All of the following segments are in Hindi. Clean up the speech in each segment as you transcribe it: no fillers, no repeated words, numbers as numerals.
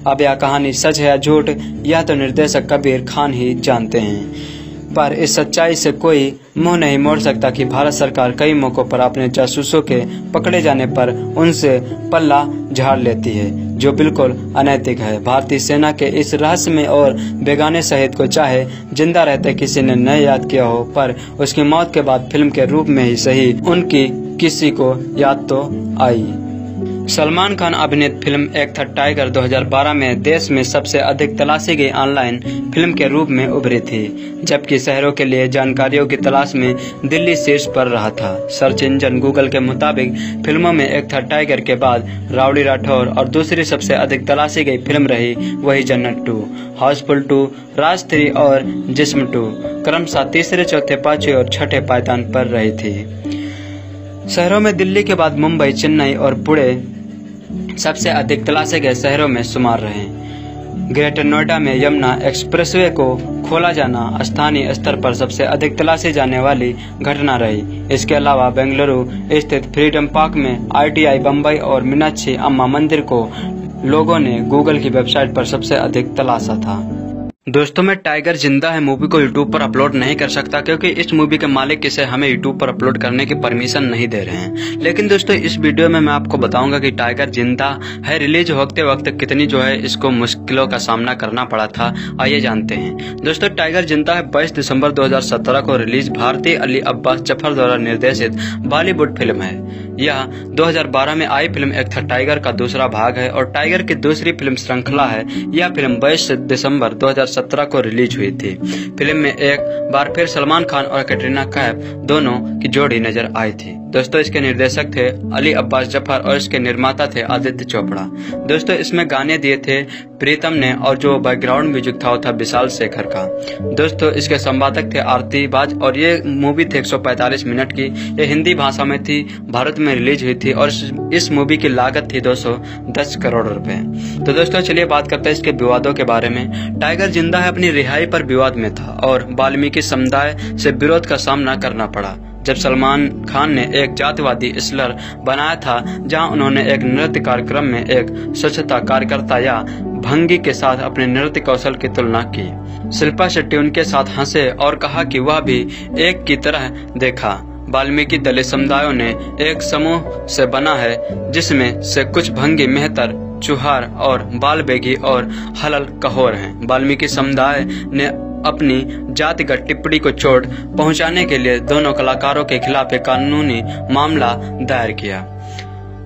अब यह कहानी सच है या झूठ, यह तो निर्देशक कबीर खान ही जानते हैं, पर इस सच्चाई से कोई मुंह नहीं मोड़ सकता कि भारत सरकार कई मौकों पर अपने जासूसों के पकड़े जाने पर उनसे पल्ला झाड़ लेती है, जो बिल्कुल अनैतिक है। भारतीय सेना के इस रहस्यमय और बेगाने शहीद को चाहे जिंदा रहते किसी ने न याद किया हो, पर उसकी मौत के बाद फिल्म के रूप में ही सही उनकी किसी को याद तो आई। सलमान खान अभिनीत फिल्म एक था टाइगर 2012 में देश में सबसे अधिक तलाशी गई ऑनलाइन फिल्म के रूप में उभरी थी, जबकि शहरों के लिए जानकारियों की तलाश में दिल्ली शीर्ष पर रहा था। सर्च इंजन गूगल के मुताबिक फिल्मों में एक था टाइगर के बाद राउडी राठौर और दूसरी सबसे अधिक तलाशी गई फिल्म रही वही जन्नत 2, हाउसफुल 2, राज 3 और जिस्म 2 क्रमशः तीसरे, चौथे, पांचवें और छठे पायदान पर रही थी। शहरों में दिल्ली के बाद मुंबई, चेन्नई और पुणे सबसे अधिक तलाशे गए शहरों में शुमार रहे। ग्रेटर नोएडा में यमुना एक्सप्रेसवे को खोला जाना स्थानीय स्तर पर सबसे अधिक तलाशी जाने वाली घटना रही। इसके अलावा बेंगलुरु स्थित फ्रीडम पार्क में ITI बम्बई और मीनाक्षी अम्मा मंदिर को लोगों ने गूगल की वेबसाइट पर सबसे अधिक तलाशा था। दोस्तों, मैं टाइगर जिंदा है मूवी को यूट्यूब पर अपलोड नहीं कर सकता क्योंकि इस मूवी के मालिक इसे हमें यूट्यूब पर अपलोड करने की परमिशन नहीं दे रहे हैं। लेकिन दोस्तों, इस वीडियो में मैं आपको बताऊंगा कि टाइगर जिंदा है रिलीज होते वक्त कितनी इसको मुश्किलों का सामना करना पड़ा था। आइए जानते हैं। दोस्तों, टाइगर जिंदा है 22 दिसंबर 2017 को रिलीज भारतीय अली अब्बास जफर द्वारा निर्देशित बॉलीवुड फिल्म है। यह 2012 में आई फिल्म एक था टाइगर का दूसरा भाग है और टाइगर की दूसरी फिल्म श्रृंखला है। यह फिल्म 22 दिसंबर 2017 को रिलीज हुई थी। फिल्म में एक बार फिर सलमान खान और कैटरीना कैफ दोनों की जोड़ी नजर आई थी। दोस्तों, इसके निर्देशक थे अली अब्बास जफर और इसके निर्माता थे आदित्य चोपड़ा। दोस्तों, इसमें गाने दिए थे प्रीतम ने और जो बैकग्राउंड म्यूजिक था वो था विशाल शेखर का। दोस्तों, इसके संवादक थे आरती बाज और ये मूवी थी 145 मिनट की। ये हिंदी भाषा में थी, भारत में रिलीज हुई थी और इस मूवी की लागत थी 210 करोड़ रुपए। तो दोस्तों, चलिए बात करते हैं इसके विवादों के बारे में। टाइगर जिंदा है अपनी रिहाई पर विवाद में था और वाल्मीकि समुदाय से विरोध का सामना करना पड़ा जब सलमान खान ने एक जातिवादी स्लर बनाया था, जहां उन्होंने एक नृत्य कार्यक्रम में एक स्वच्छता कार्यकर्ता या भंगी के साथ अपने नृत्य कौशल की तुलना की। शिल्पा शेट्टी उनके साथ हंसे और कहा कि वह भी एक की तरह देखा। वाल्मीकि दलित समुदायों ने एक समूह से बना है जिसमें से कुछ भंगी, मेहतर, चुहार और बाल बेगी और हलल कहोर हैं। वाल्मीकि समुदाय ने अपनी जातिगत टिप्पणी को चोट पहुंचाने के लिए दोनों कलाकारों के खिलाफ एक कानूनी मामला दायर किया।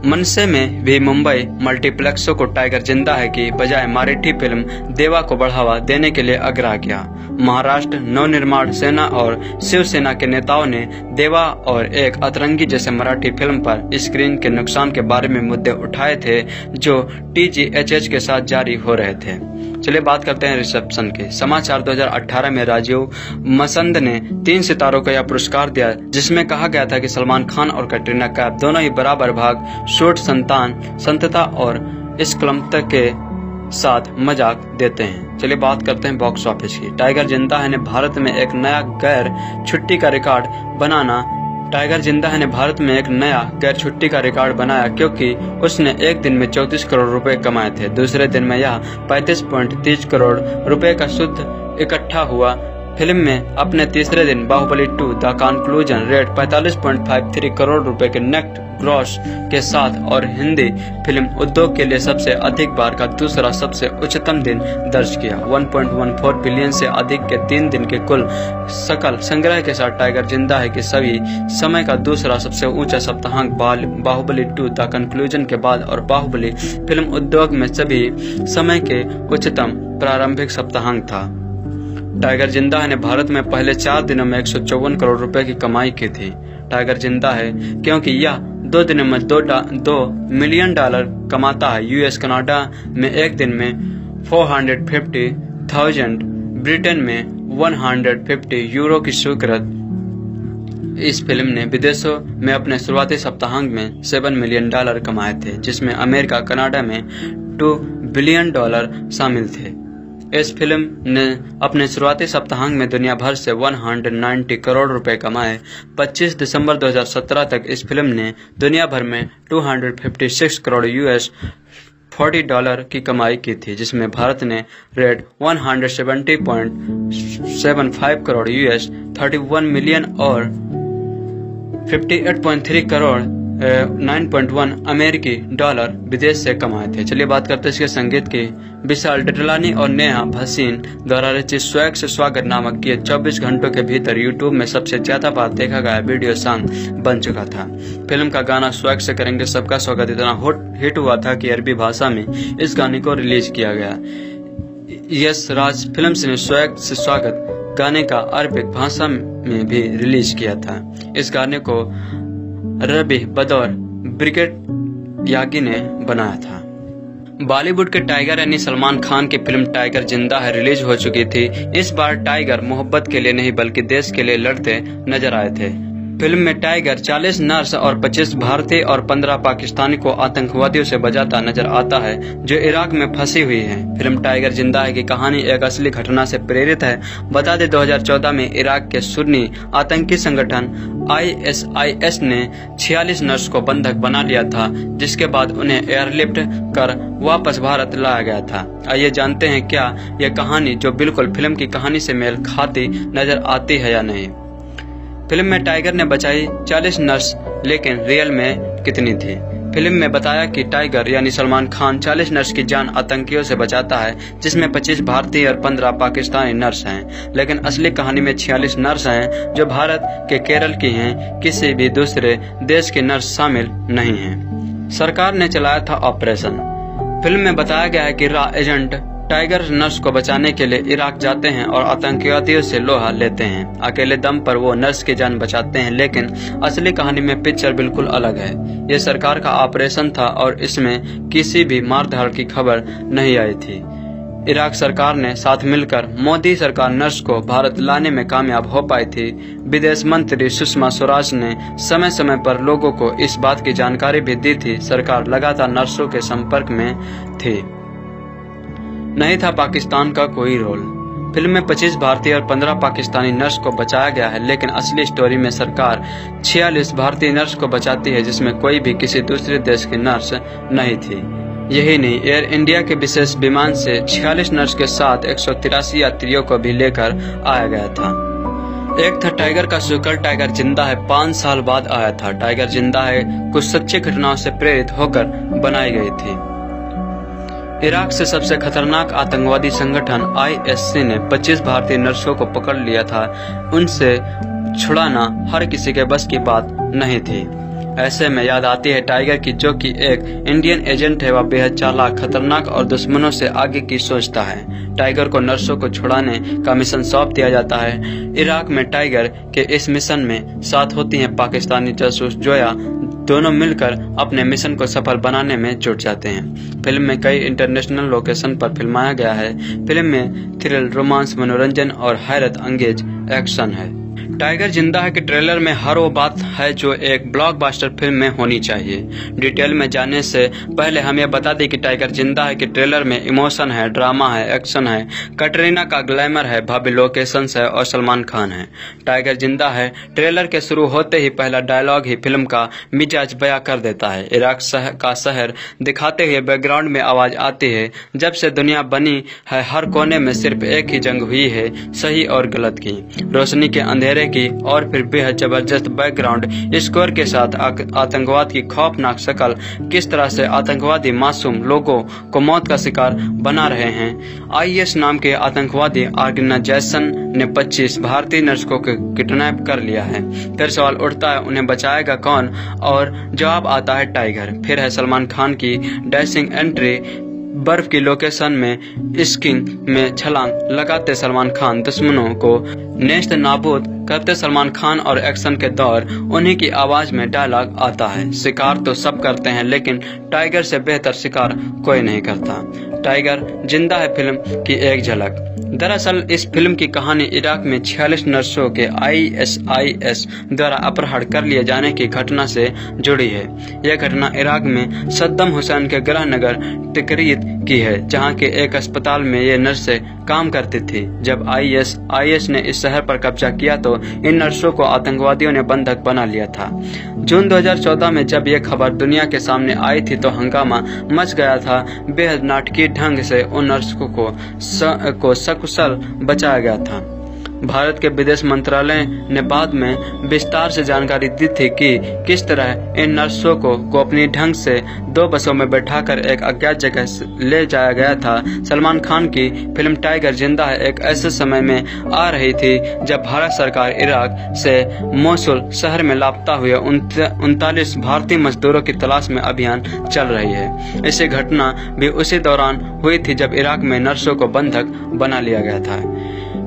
मनसे में भी मुंबई मल्टीप्लेक्सों को टाइगर जिंदा है की बजाय मराठी फिल्म देवा को बढ़ावा देने के लिए आग्रह किया। महाराष्ट्र नवनिर्माण सेना और शिवसेना के नेताओं ने देवा और एक अतरंगी जैसे मराठी फिल्म पर स्क्रीन के नुकसान के बारे में मुद्दे उठाए थे जो TGHH के साथ जारी हो रहे थे। चलिए बात करते हैं रिसेप्शन के। समाचार 2018 में राजीव मसंद ने 3 सितारों को यह पुरस्कार दिया, जिसमें कहा गया था कि सलमान खान और कैटरीना कैफ दोनों ही बराबर भाग शूट, संतता और इस्कलमत के साथ मजाक देते हैं। चलिए बात करते हैं बॉक्स ऑफिस की। टाइगर जिंदा है ने भारत में एक नया गैर छुट्टी का रिकॉर्ड का रिकॉर्ड बनाया क्योंकि उसने एक दिन में 34 करोड़ रुपए कमाए थे। दूसरे दिन में यह 35.30 करोड़ रुपए का शुद्ध इकट्ठा हुआ। फिल्म में अपने तीसरे दिन Baahubali 2 the conclusion rate 45.53 crore रुपए के नेट ग्रॉस के साथ और हिंदी फिल्म उद्योग के लिए सबसे अधिक बार का दूसरा सबसे उच्चतम दिन दर्ज किया। 1.14 बिलियन से अधिक के 3 दिन के कुल सकल संग्रह के साथ टाइगर जिंदा है कि सभी समय का दूसरा सबसे ऊंचा सप्ताहांक बाहुबली 2 द कंक्लूजन के बाद और बाहुबली फिल्म उद्योग में सभी समय के उच्चतम प्रारंभिक सप्ताहांक था। टाइगर जिंदा है ने भारत में पहले 4 दिनों में 154 करोड़ रुपए की कमाई की थी। टाइगर जिंदा है क्योंकि यह 2 दिनों में $2 मिलियन कमाता है। US कनाडा में एक दिन में 450,000, ब्रिटेन में 150 यूरो की स्वीकृत इस फिल्म ने विदेशों में अपने शुरुआती सप्ताहांत में $7 मिलियन कमाए थे, जिसमें अमेरिका, कनाडा में $2 बिलियन शामिल थे। इस फिल्म ने अपने शुरुआती सप्ताहांत में दुनिया भर से 190 करोड़ रुपए कमाए। 25 दिसंबर 2017 तक इस फिल्म ने दुनिया भर में 256 करोड़ US $40 की कमाई की थी, जिसमें भारत ने रेट 170.75 करोड़ US, 31 मिलियन और 58.3 करोड़ 9.1 अमेरिकी डॉलर विदेश से कमाए थे। चलिए बात करते हैं इसके संगीत की। विशाल डडलानी और नेहा भसीन द्वारा रचित स्वैग से स्वागत नामक ये 24 घंटों के भीतर यूट्यूब में सबसे ज्यादा बार देखा गया वीडियो सॉन्ग बन चुका था। फिल्म का गाना स्वैग से करेंगे सबका स्वागत इतना हिट हुआ था कि अरबी भाषा में इस गाने को रिलीज किया गया। यश राज फिल्म्स ने स्वैग से स्वागत गाने का अरबिक भाषा में भी रिलीज किया था। इस गाने को रबी बदौर ब्रिगेड यागी ने बनाया था। बॉलीवुड के टाइगर यानी सलमान खान की फिल्म टाइगर जिंदा है रिलीज हो चुकी थी। इस बार टाइगर मोहब्बत के लिए नहीं बल्कि देश के लिए लड़ते नजर आए थे। फिल्म में टाइगर 40 नर्स और 25 भारतीय और 15 पाकिस्तानी को आतंकवादियों से बचाता नजर आता है जो इराक में फंसी हुई हैं। फिल्म टाइगर जिंदा है की कहानी एक असली घटना से प्रेरित है। बता दें 2014 में इराक के सुन्नी आतंकी संगठन ISIS ने 46 नर्स को बंधक बना लिया था, जिसके बाद उन्हें एयरलिफ्ट कर वापस भारत लाया गया था। आइए जानते हैं क्या यह कहानी जो बिल्कुल फिल्म की कहानी से मेल खाती नजर आती है या नहीं। फिल्म में टाइगर ने बचाई 40 नर्स, लेकिन रियल में कितनी थी। फिल्म में बताया कि टाइगर यानी सलमान खान 40 नर्स की जान आतंकियों से बचाता है, जिसमें 25 भारतीय और 15 पाकिस्तानी नर्स हैं। लेकिन असली कहानी में 46 नर्स हैं जो भारत के केरल की हैं। किसी भी दूसरे देश के नर्स शामिल नहीं हैं। सरकार ने चलाया था ऑपरेशन। फिल्म में बताया गया है कि रॉ एजेंट टाइगर नर्स को बचाने के लिए इराक जाते हैं और आतंकवादियों से लोहा लेते हैं। अकेले दम पर वो नर्स की जान बचाते हैं, लेकिन असली कहानी में पिक्चर बिल्कुल अलग है। ये सरकार का ऑपरेशन था और इसमें किसी भी मारधाड़ की खबर नहीं आई थी। इराक सरकार ने साथ मिलकर मोदी सरकार नर्स को भारत लाने में कामयाब हो पाई थी। विदेश मंत्री सुषमा स्वराज ने समय समय पर लोगों को इस बात की जानकारी भी दी थी। सरकार लगातार नर्सों के संपर्क में थी। नहीं था पाकिस्तान का कोई रोल। फिल्म में 25 भारतीय और 15 पाकिस्तानी नर्स को बचाया गया है, लेकिन असली स्टोरी में सरकार 46 भारतीय नर्स को बचाती है, जिसमें कोई भी किसी दूसरे देश की नर्स नहीं थी। यही नहीं, एयर इंडिया के विशेष विमान से 46 नर्स के साथ 183 यात्रियों को भी लेकर आया गया था। एक था टाइगर का सीक्वल टाइगर जिंदा है, 5 साल बाद आया था। टाइगर जिंदा है कुछ सच्ची घटनाओं से प्रेरित होकर बनाई गई थी। इराक से सबसे खतरनाक आतंकवादी संगठन ISIS ने 25 भारतीय नर्सों को पकड़ लिया था। उनसे छुड़ाना हर किसी के बस की बात नहीं थी। ऐसे में याद आती है टाइगर की, जो कि एक इंडियन एजेंट है। वह बेहद चालाक, खतरनाक और दुश्मनों से आगे की सोचता है। टाइगर को नर्सों को छुड़ाने का मिशन सौंप दिया जाता है। इराक में टाइगर के इस मिशन में साथ होती हैं पाकिस्तानी जासूस जोया। दोनों मिलकर अपने मिशन को सफल बनाने में जुट जाते हैं। फिल्म में कई इंटरनेशनल लोकेशन पर फिल्माया गया है। फिल्म में थ्रिल, रोमांस, मनोरंजन और हैरत अंगेज एक्शन है। टाइगर जिंदा है के ट्रेलर में हर वो बात है जो एक ब्लॉकबस्टर फिल्म में होनी चाहिए। डिटेल में जाने से पहले हम ये बता दें कि टाइगर जिंदा है के ट्रेलर में इमोशन है, ड्रामा है, एक्शन है, कटरीना का ग्लैमर है, भव्य लोकेशंस है और सलमान खान है। टाइगर जिंदा है ट्रेलर के शुरू होते ही पहला डायलॉग ही फिल्म का मिजाज बयां कर देता है। इराक का शहर दिखाते हुए बैकग्राउंड में आवाज आती है, जब से दुनिया बनी है हर कोने में सिर्फ एक ही जंग हुई है, सही और गलत की। रोशनी के अंधेरे की और फिर बेहद जबरदस्त बैकग्राउंड स्कोर के साथ आतंकवाद की खौफनाक शक्ल, किस तरह से आतंकवादी मासूम लोगों को मौत का शिकार बना रहे हैं। IS नाम के आतंकवादी ऑर्गेनाइजेशन ने 25 भारतीय नर्स को किडनैप कर लिया है। फिर सवाल उठता है उन्हें बचाएगा कौन, और जवाब आता है टाइगर। फिर है सलमान खान की डैशिंग एंट्री। बर्फ की लोकेशन में स्कीइंग में छलांग लगाते सलमान खान, दुश्मनों को नेस्त नाबूद करते सलमान खान और एक्शन के दौर उन्हीं की आवाज में डायलॉग आता है। शिकार तो सब करते हैं, लेकिन टाइगर से बेहतर शिकार कोई नहीं करता। टाइगर जिंदा है फिल्म की एक झलक। दरअसल इस फिल्म की कहानी इराक में 46 नर्सों के ISIS द्वारा अपहरण कर लिए जाने की घटना से जुड़ी है। यह घटना इराक में सद्दाम हुसैन के गृहनगर तिकरीत की है, जहां के एक अस्पताल में ये नर्सें काम करती थी। जब आईएस ने इस शहर पर कब्जा किया तो इन नर्सों को आतंकवादियों ने बंधक बना लिया था। जून 2014 में जब यह खबर दुनिया के सामने आई थी तो हंगामा मच गया था। बेहद नाटकीय ढंग से उन नर्सों को सकुशल बचाया गया था। भारत के विदेश मंत्रालय ने बाद में विस्तार से जानकारी दी थी कि किस तरह इन नर्सों को गोपनीय ढंग से 2 बसों में बैठाकर एक अज्ञात जगह ले जाया गया था। सलमान खान की फिल्म टाइगर जिंदा है एक ऐसे समय में आ रही थी जब भारत सरकार इराक से मोसुल शहर में लापता हुए 39 भारतीय मजदूरों की तलाश में अभियान चल रही है। ऐसी घटना भी उसी दौरान हुई थी जब इराक में नर्सों को बंधक बना लिया गया था।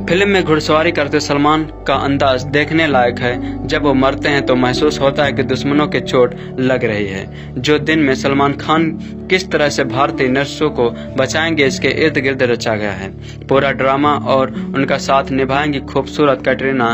फिल्म में घुड़सवारी करते सलमान का अंदाज देखने लायक है। जब वो मरते हैं तो महसूस होता है कि दुश्मनों के चोट लग रही है। जो दिन में सलमान खान किस तरह से भारतीय नर्सों को बचाएंगे इसके इर्द गिर्द रचा गया है। पूरा ड्रामा और उनका साथ निभाएंगी खूबसूरत कैटरीना।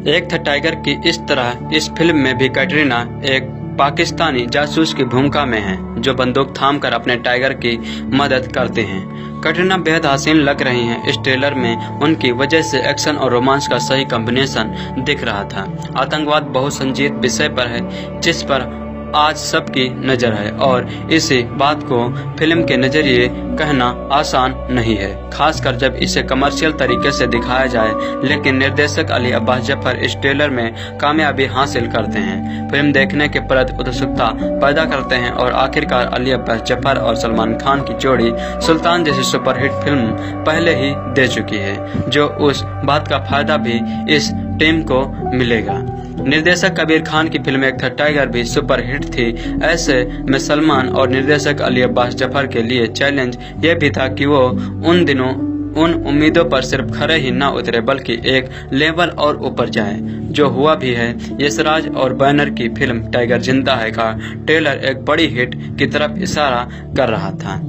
एक था टाइगर की इस तरह इस फिल्म में भी कैटरीना एक पाकिस्तानी जासूस की भूमिका में है जो बंदूक थामकर अपने टाइगर की मदद करते हैं। कैटरीना बेहद हसीन लग रही हैं। इस ट्रेलर में उनकी वजह से एक्शन और रोमांस का सही कॉम्बिनेशन दिख रहा था। आतंकवाद बहुत संजीद विषय पर है जिस पर आज सबकी नजर है और इसी बात को फिल्म के नजरिए कहना आसान नहीं है, खासकर जब इसे कमर्शियल तरीके से दिखाया जाए। लेकिन निर्देशक अली अब्बास जफर इस ट्रेलर में कामयाबी हासिल करते हैं, फिल्म देखने के प्रति उत्सुकता पैदा करते हैं और आखिरकार अली अब्बास जफर और सलमान खान की जोड़ी सुल्तान जैसी सुपरहिट फिल्म पहले ही दे चुकी है, जो उस बात का फायदा भी इस टीम को मिलेगा। निर्देशक कबीर खान की फिल्म एक था टाइगर भी सुपरहिट थी। ऐसे में सलमान और निर्देशक अली अब्बास जफर के लिए चैलेंज यह भी था कि वो उन दिनों उन उम्मीदों पर सिर्फ खरे ही न उतरे बल्कि एक लेवल और ऊपर जाए, जो हुआ भी है। यशराज और बैनर की फिल्म टाइगर जिंदा है का ट्रेलर एक बड़ी हिट की तरफ इशारा कर रहा था।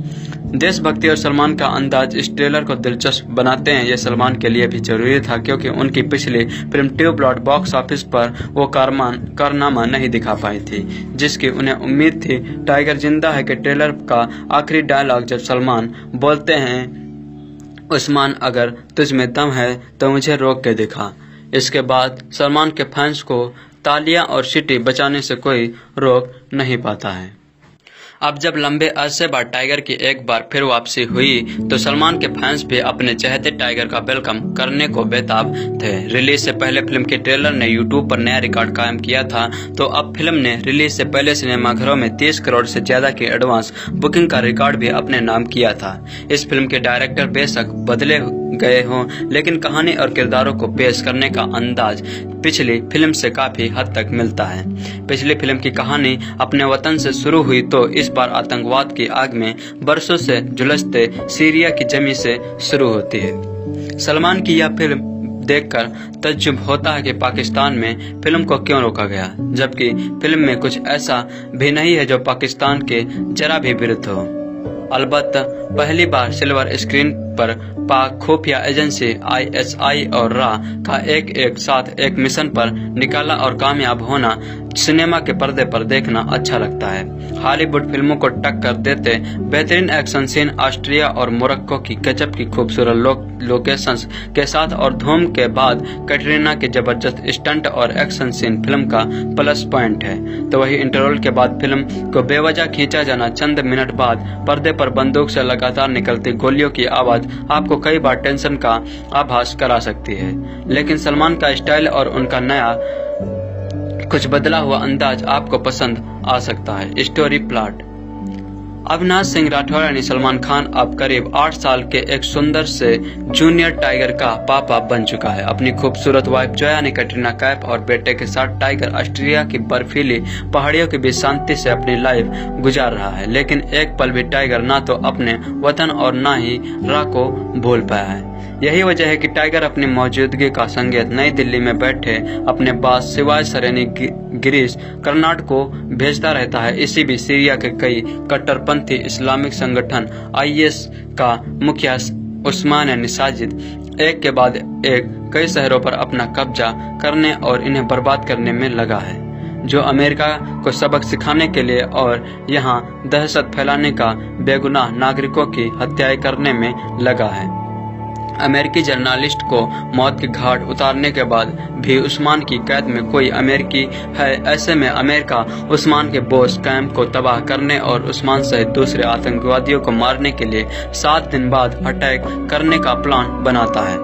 देशभक्ति और सलमान का अंदाज इस ट्रेलर को दिलचस्प बनाते हैं। यह सलमान के लिए भी जरूरी था क्योंकि उनकी पिछली फिल्म ट्यूबलाइट बॉक्स ऑफिस पर वो कारनामा नहीं दिखा पाई थी जिसकी उन्हें उम्मीद थी। टाइगर जिंदा है के ट्रेलर का आखिरी डायलॉग जब सलमान बोलते हैं, उस्मान अगर तुझ में दम है तो मुझे रोक के दिखा, इसके बाद सलमान के फैंस को तालियां और सीटी बजाने से कोई रोक नहीं पाता है। अब जब लंबे अरसे बाद टाइगर की एक बार फिर वापसी हुई तो सलमान के फैंस भी अपने चहेते टाइगर का वेलकम करने को बेताब थे। रिलीज से पहले फिल्म के ट्रेलर ने यूट्यूब पर नया रिकॉर्ड कायम किया था, तो अब फिल्म ने रिलीज से पहले सिनेमाघरों में 30 करोड़ से ज्यादा की एडवांस बुकिंग का रिकॉर्ड भी अपने नाम किया था। इस फिल्म के डायरेक्टर बेशक बदले गए हों, लेकिन कहानी और किरदारों को पेश करने का अंदाज पिछली फिल्म से काफी हद तक मिलता है। पिछली फिल्म की कहानी अपने वतन से शुरू हुई तो इस बार आतंकवाद की आग में बरसों से झुलसते सीरिया की जमी से शुरू होती है। सलमान की यह फिल्म देखकर तज्जुब होता है कि पाकिस्तान में फिल्म को क्यों रोका गया, जबकि फिल्म में कुछ ऐसा भी नहीं है जो पाकिस्तान के जरा भी विरुद्ध हो। अलबत्ता पहली बार सिल्वर स्क्रीन पर पाक खुफिया एजेंसी ISI और रा का एक साथ एक मिशन पर निकाला और कामयाब होना सिनेमा के पर्दे पर देखना अच्छा लगता है। हॉलीवुड फिल्मों को टक्कर देते बेहतरीन एक्शन सीन, ऑस्ट्रिया और मोरक्को की गजब की खूबसूरत लोकेशंस के साथ और धूम के बाद कैटरीना के जबरदस्त स्टंट और एक्शन सीन फिल्म का प्लस पॉइंट है। तो वही इंटरवल के बाद फिल्म को बेवजह खींचा जाना, चंद मिनट बाद पर्दे पर बंदूक से लगातार निकलती गोलियों की आवाज आपको कई बार टेंशन का आभास करा सकती है। लेकिन सलमान का स्टाइल और उनका नया कुछ बदला हुआ अंदाज आपको पसंद आ सकता है। Story plot. अविनाश सिंह राठौर यानी सलमान खान अब करीब 8 साल के एक सुंदर से जूनियर टाइगर का पापा बन चुका है। अपनी खूबसूरत वाइफ जोया ने कैटरीना कैफ और बेटे के साथ टाइगर ऑस्ट्रेलिया की बर्फीली पहाड़ियों के बीच शांति से अपनी लाइफ गुजार रहा है। लेकिन एक पल भी टाइगर ना तो अपने वतन और ना ही रा को भूल पाया है। यही वजह है कि टाइगर अपनी मौजूदगी का संकेत नई दिल्ली में बैठे अपने बास शिवाय सरेनी गिरीश कर्नाड को भेजता रहता है। इसी बीच सीरिया के कई कट्टरपंथी इस्लामिक संगठन IS का मुखिया उस्मान यानी साजिद एक के बाद एक कई शहरों पर अपना कब्जा करने और इन्हें बर्बाद करने में लगा है। जो अमेरिका को सबक सिखाने के लिए और यहाँ दहशत फैलाने का बेगुनाह नागरिकों की हत्याएं करने में लगा है। अमेरिकी जर्नलिस्ट को मौत के घाट उतारने के बाद भी उस्मान की कैद में कोई अमेरिकी है। ऐसे में अमेरिका उस्मान के बोस कैंप को तबाह करने और उस्मान सहित दूसरे आतंकवादियों को मारने के लिए 7 दिन बाद अटैक करने का प्लान बनाता है।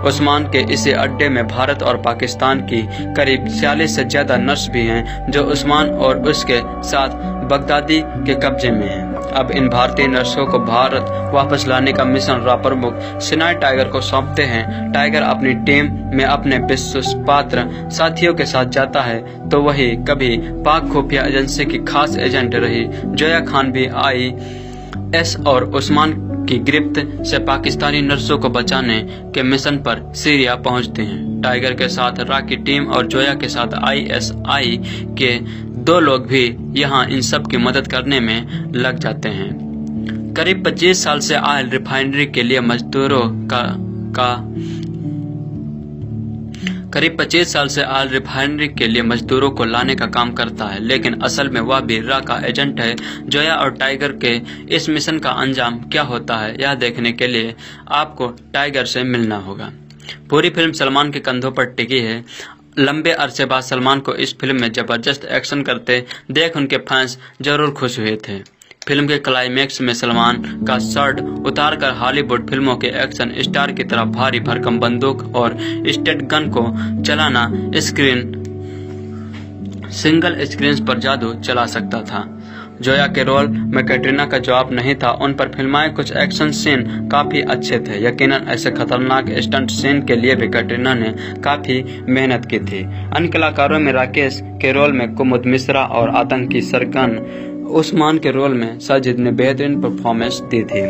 उस्मान के इसी अड्डे में भारत और पाकिस्तान की करीब 46 से ज्यादा नर्स भी हैं जो उस्मान और उसके साथ बगदादी के कब्जे में हैं। अब इन भारतीय नर्सों को भारत वापस लाने का मिशन रा प्रमुख सिनाई टाइगर को सौंपते हैं। टाइगर अपनी टीम में अपने विश्वासपात्र साथियों के साथ जाता है तो वही कभी पाक खुफिया एजेंसी की खास एजेंट रही जोया खान भी IS और उस्मान की गिरफ्त से पाकिस्तानी नर्सों को बचाने के मिशन पर सीरिया पहुंचते हैं। टाइगर के साथ रा की टीम और जोया के साथ ISI के 2 लोग भी यहाँ इन सब की मदद करने में लग जाते हैं। करीब 25 साल से ऑयल रिफाइनरी के लिए मजदूरों को लाने का काम करता है, लेकिन असल में वह भी रा का एजेंट है। जोया और टाइगर के इस मिशन का अंजाम क्या होता है यह देखने के लिए आपको टाइगर से मिलना होगा। पूरी फिल्म सलमान के कंधों पर टिकी है। लंबे अरसे बाद सलमान को इस फिल्म में जबरदस्त एक्शन करते देख उनके फैंस जरूर खुश हुए थे। फिल्म के क्लाइमेक्स में सलमान का शर्ट उतारकर हॉलीवुड फिल्मों के एक्शन स्टार की तरह भारी भरकम बंदूक और स्टेट गन को चलाना सिंगल स्क्रीन पर जादू चला सकता था। जोया के रोल में कैटरीना का जवाब नहीं था। उन पर फिल्माए कुछ एक्शन सीन काफी अच्छे थे। यकीनन ऐसे खतरनाक स्टंट सीन के लिए भी कैटरीना ने काफी मेहनत की थी। अन्य कलाकारों में राकेश के रोल में कुमुद मिश्रा और आतंकी सरगन उस्मान के रोल में साजिद ने बेहतरीन परफॉर्मेंस दी थी।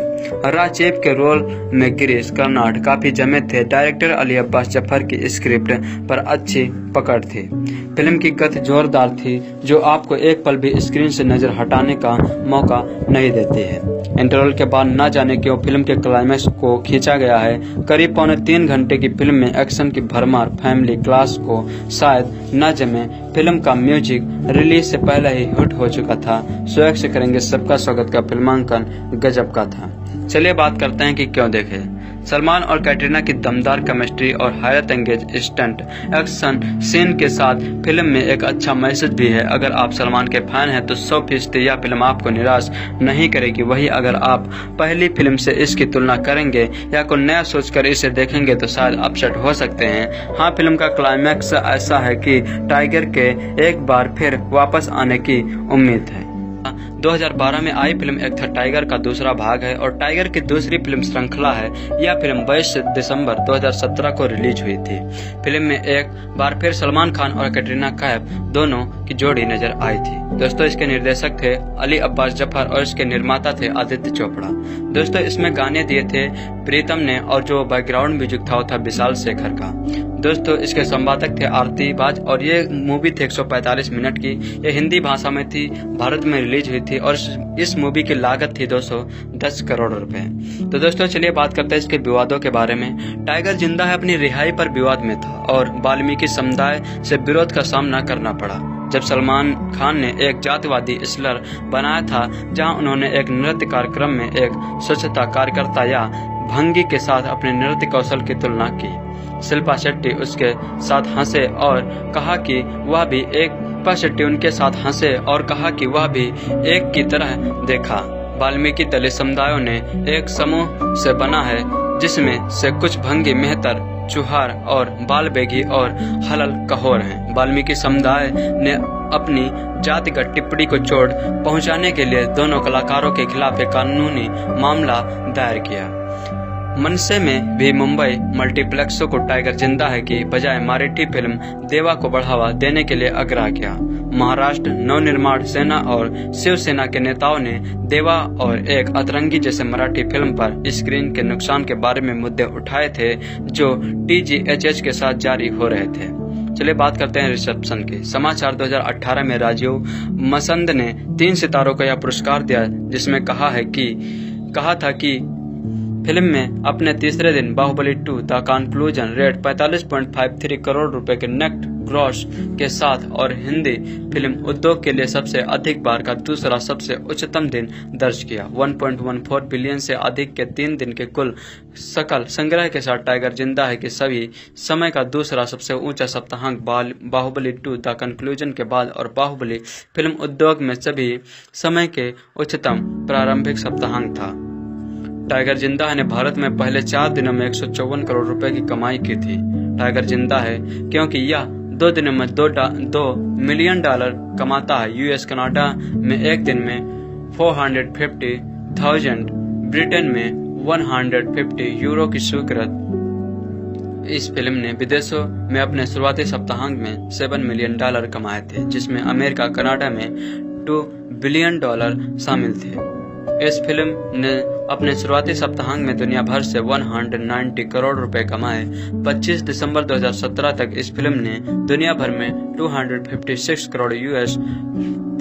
राचेब के रोल में गिरीश कर्नाड काफी जमे थे। डायरेक्टर अली अब्बास जफर की स्क्रिप्ट पर अच्छी पकड़ थी। फिल्म की गति जोरदार थी जो आपको एक पल भी स्क्रीन से नजर हटाने का मौका नहीं देती है। इंटरवल के बाद न जाने क्यों फिल्म के क्लाइमेक्स को खींचा गया है। करीब 3.25 घंटे की फिल्म में एक्शन की भरमार फैमिली क्लास को शायद न जमे। फिल्म का म्यूजिक रिलीज से पहले ही हिट हो चुका था। स्वैग से करेंगे सबका स्वागत का फिल्मांकन गजब का था। चलिए बात करते हैं कि क्यों देखे। सलमान और कैटरीना की दमदार केमिस्ट्री और हैरत अंगेज स्टंट एक्शन सीन के साथ फिल्म में एक अच्छा मैसेज भी है। अगर आप सलमान के फैन हैं तो 100% यह फिल्म आपको निराश नहीं करेगी। वही अगर आप पहली फिल्म से इसकी तुलना करेंगे या कोई नया सोचकर इसे देखेंगे तो शायद अपसेट हो सकते हैं। हाँ, फिल्म का क्लाइमैक्स ऐसा है कि टाइगर के एक बार फिर वापस आने की उम्मीद है। 2012 में आई फिल्म एक था टाइगर का दूसरा भाग है और टाइगर की दूसरी फिल्म श्रृंखला है। यह फिल्म 22 दिसंबर 2017 को रिलीज हुई थी। फिल्म में एक बार फिर सलमान खान और कैटरीना कैफ दोनों की जोड़ी नजर आई थी। दोस्तों, इसके निर्देशक थे अली अब्बास जफर और इसके निर्माता थे आदित्य चोपड़ा। दोस्तों, इसमें गाने दिए थे प्रीतम ने और जो बैकग्राउंड म्यूजिक था वो था विशाल शेखर का। दोस्तों, इसके संवादक थे आरती बाज और ये मूवी थी 145 मिनट की। ये हिंदी भाषा में थी, भारत में रिलीज हुई थी और इस मूवी की लागत थी 210 करोड़ रुपए। तो दोस्तों, चलिए बात करते हैं इसके विवादों के बारे में। टाइगर जिंदा है अपनी रिहाई पर विवाद में था और वाल्मीकि समुदाय से विरोध का सामना करना पड़ा जब सलमान खान ने एक जातिवादी स्लर बनाया था, जहां उन्होंने एक नृत्य कार्यक्रम में एक स्वच्छता कार्यकर्ता या भंगी के साथ अपने नृत्य कौशल की तुलना की। शिल्पा शेट्टी उसके साथ हंसे और कहा कि वह भी शेट्टी उनके साथ हंसे और कहा कि वह भी एक की तरह देखा। वाल्मीकि दलित समुदायों ने एक समूह से बना है जिसमें से कुछ भंगी, मेहतर, चुहार और बाल बेगी और हलल कहोर हैं। वाल्मीकि समुदाय ने अपनी जातिगत टिप्पणी को चोट पहुंचाने के लिए दोनों कलाकारों के खिलाफ एक कानूनी मामला दायर किया। मनसे में भी मुंबई मल्टीप्लेक्सों को टाइगर जिंदा है की बजाय मराठी फिल्म देवा को बढ़ावा देने के लिए आग्रह किया। महाराष्ट्र नवनिर्माण सेना और शिवसेना के नेताओं ने देवा और एक अतरंगी जैसे मराठी फिल्म पर स्क्रीन के नुकसान के बारे में मुद्दे उठाए थे जो TGHH के साथ जारी हो रहे थे। चलिए बात करते हैं रिसेप्शन की। समाचार 2018 में राजीव मसंद ने 3 सितारों को यह पुरस्कार दिया जिसमें कहा था कि फिल्म में अपने तीसरे दिन Baahubali 2 the conclusion rate 45.53 crore रुपए के नेट ग्रॉस के साथ और हिंदी फिल्म उद्योग के लिए सबसे अधिक बार का दूसरा सबसे उच्चतम दिन दर्ज किया। 1.14 बिलियन से अधिक के 3 दिन के कुल सकल संग्रह के साथ टाइगर जिंदा है कि सभी समय का दूसरा सबसे ऊंचा सप्ताहांक बाहुबली 2 द कंक्लूजन के बाद और बाहुबली फिल्म उद्योग में सभी समय के उच्चतम प्रारंभिक सप्ताहांक था। टाइगर जिंदा है ने भारत में पहले 4 दिनों में 154 करोड़ रुपए की कमाई की थी। टाइगर जिंदा है क्योंकि यह 2 दिनों में $2 मिलियन कमाता है। यूएस कनाडा में एक दिन में 450,000, ब्रिटेन में 150 यूरो की स्वीकृत इस फिल्म ने विदेशों में अपने शुरुआती सप्ताहांत में $7 मिलियन कमाए थे, जिसमें अमेरिका कनाडा में $2 बिलियन शामिल थे। इस फिल्म ने अपने शुरुआती सप्ताहांत में दुनिया भर से 190 करोड़ रुपए कमाए। 25 दिसंबर 2017 तक इस फिल्म ने दुनिया भर में 256 करोड़ US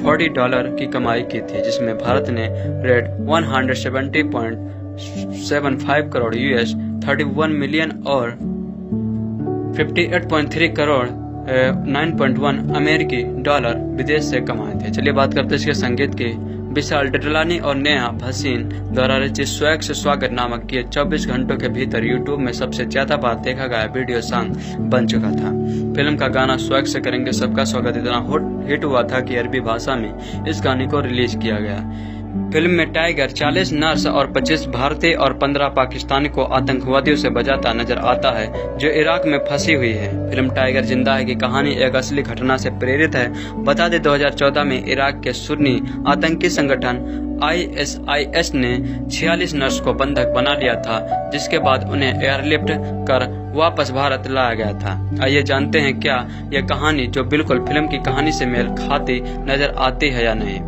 $40 की कमाई की थी, जिसमें भारत ने रेट 170.75 करोड़ US 31 मिलियन और 58.3 करोड़ 9.1 अमेरिकी डॉलर विदेश से कमाए थे। चलिए बात करते हैं इसके संगीत की। विशाल डडलानी और नेहा भसीन द्वारा रचित स्वैग से स्वागत नामक ये 24 घंटों के भीतर यूट्यूब में सबसे ज्यादा बार देखा गया वीडियो सॉन्ग बन चुका था। फिल्म का गाना स्वैग से करेंगे सबका स्वागत इतना हिट हुआ था कि अरबी भाषा में इस गाने को रिलीज किया गया। फिल्म में टाइगर 40 नर्स और 25 भारतीय और 15 पाकिस्तानी को आतंकवादियों से बचाता नजर आता है जो इराक में फंसी हुई है। फिल्म टाइगर जिंदा है की कहानी एक असली घटना से प्रेरित है। बता दें 2014 में इराक के सुन्नी आतंकी संगठन ISIS ने 46 नर्स को बंधक बना लिया था, जिसके बाद उन्हें एयरलिफ्ट कर वापस भारत लाया गया था। आइए जानते हैं क्या यह कहानी जो बिल्कुल फिल्म की कहानी से मेल खाती नजर आती है या नहीं।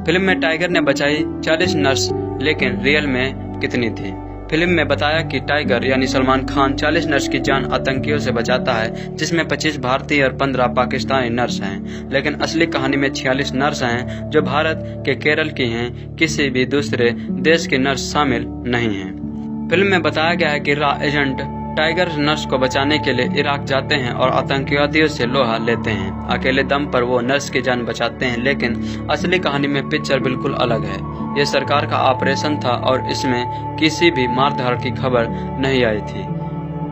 फिल्म में टाइगर ने बचाई 40 नर्स, लेकिन रियल में कितनी थी। फिल्म में बताया कि टाइगर यानी सलमान खान 40 नर्स की जान आतंकियों से बचाता है, जिसमें 25 भारतीय और 15 पाकिस्तानी नर्स हैं, लेकिन असली कहानी में 46 नर्स हैं जो भारत के केरल की हैं। किसी भी दूसरे देश के नर्स शामिल नहीं हैं। फिल्म में बताया गया है कि रॉ एजेंट टाइगर नर्स को बचाने के लिए इराक जाते हैं और आतंकवादियों से लोहा लेते हैं। अकेले दम पर वो नर्स की जान बचाते हैं, लेकिन असली कहानी में पिक्चर बिल्कुल अलग है। ये सरकार का ऑपरेशन था और इसमें किसी भी मारधाड़ की खबर नहीं आई थी।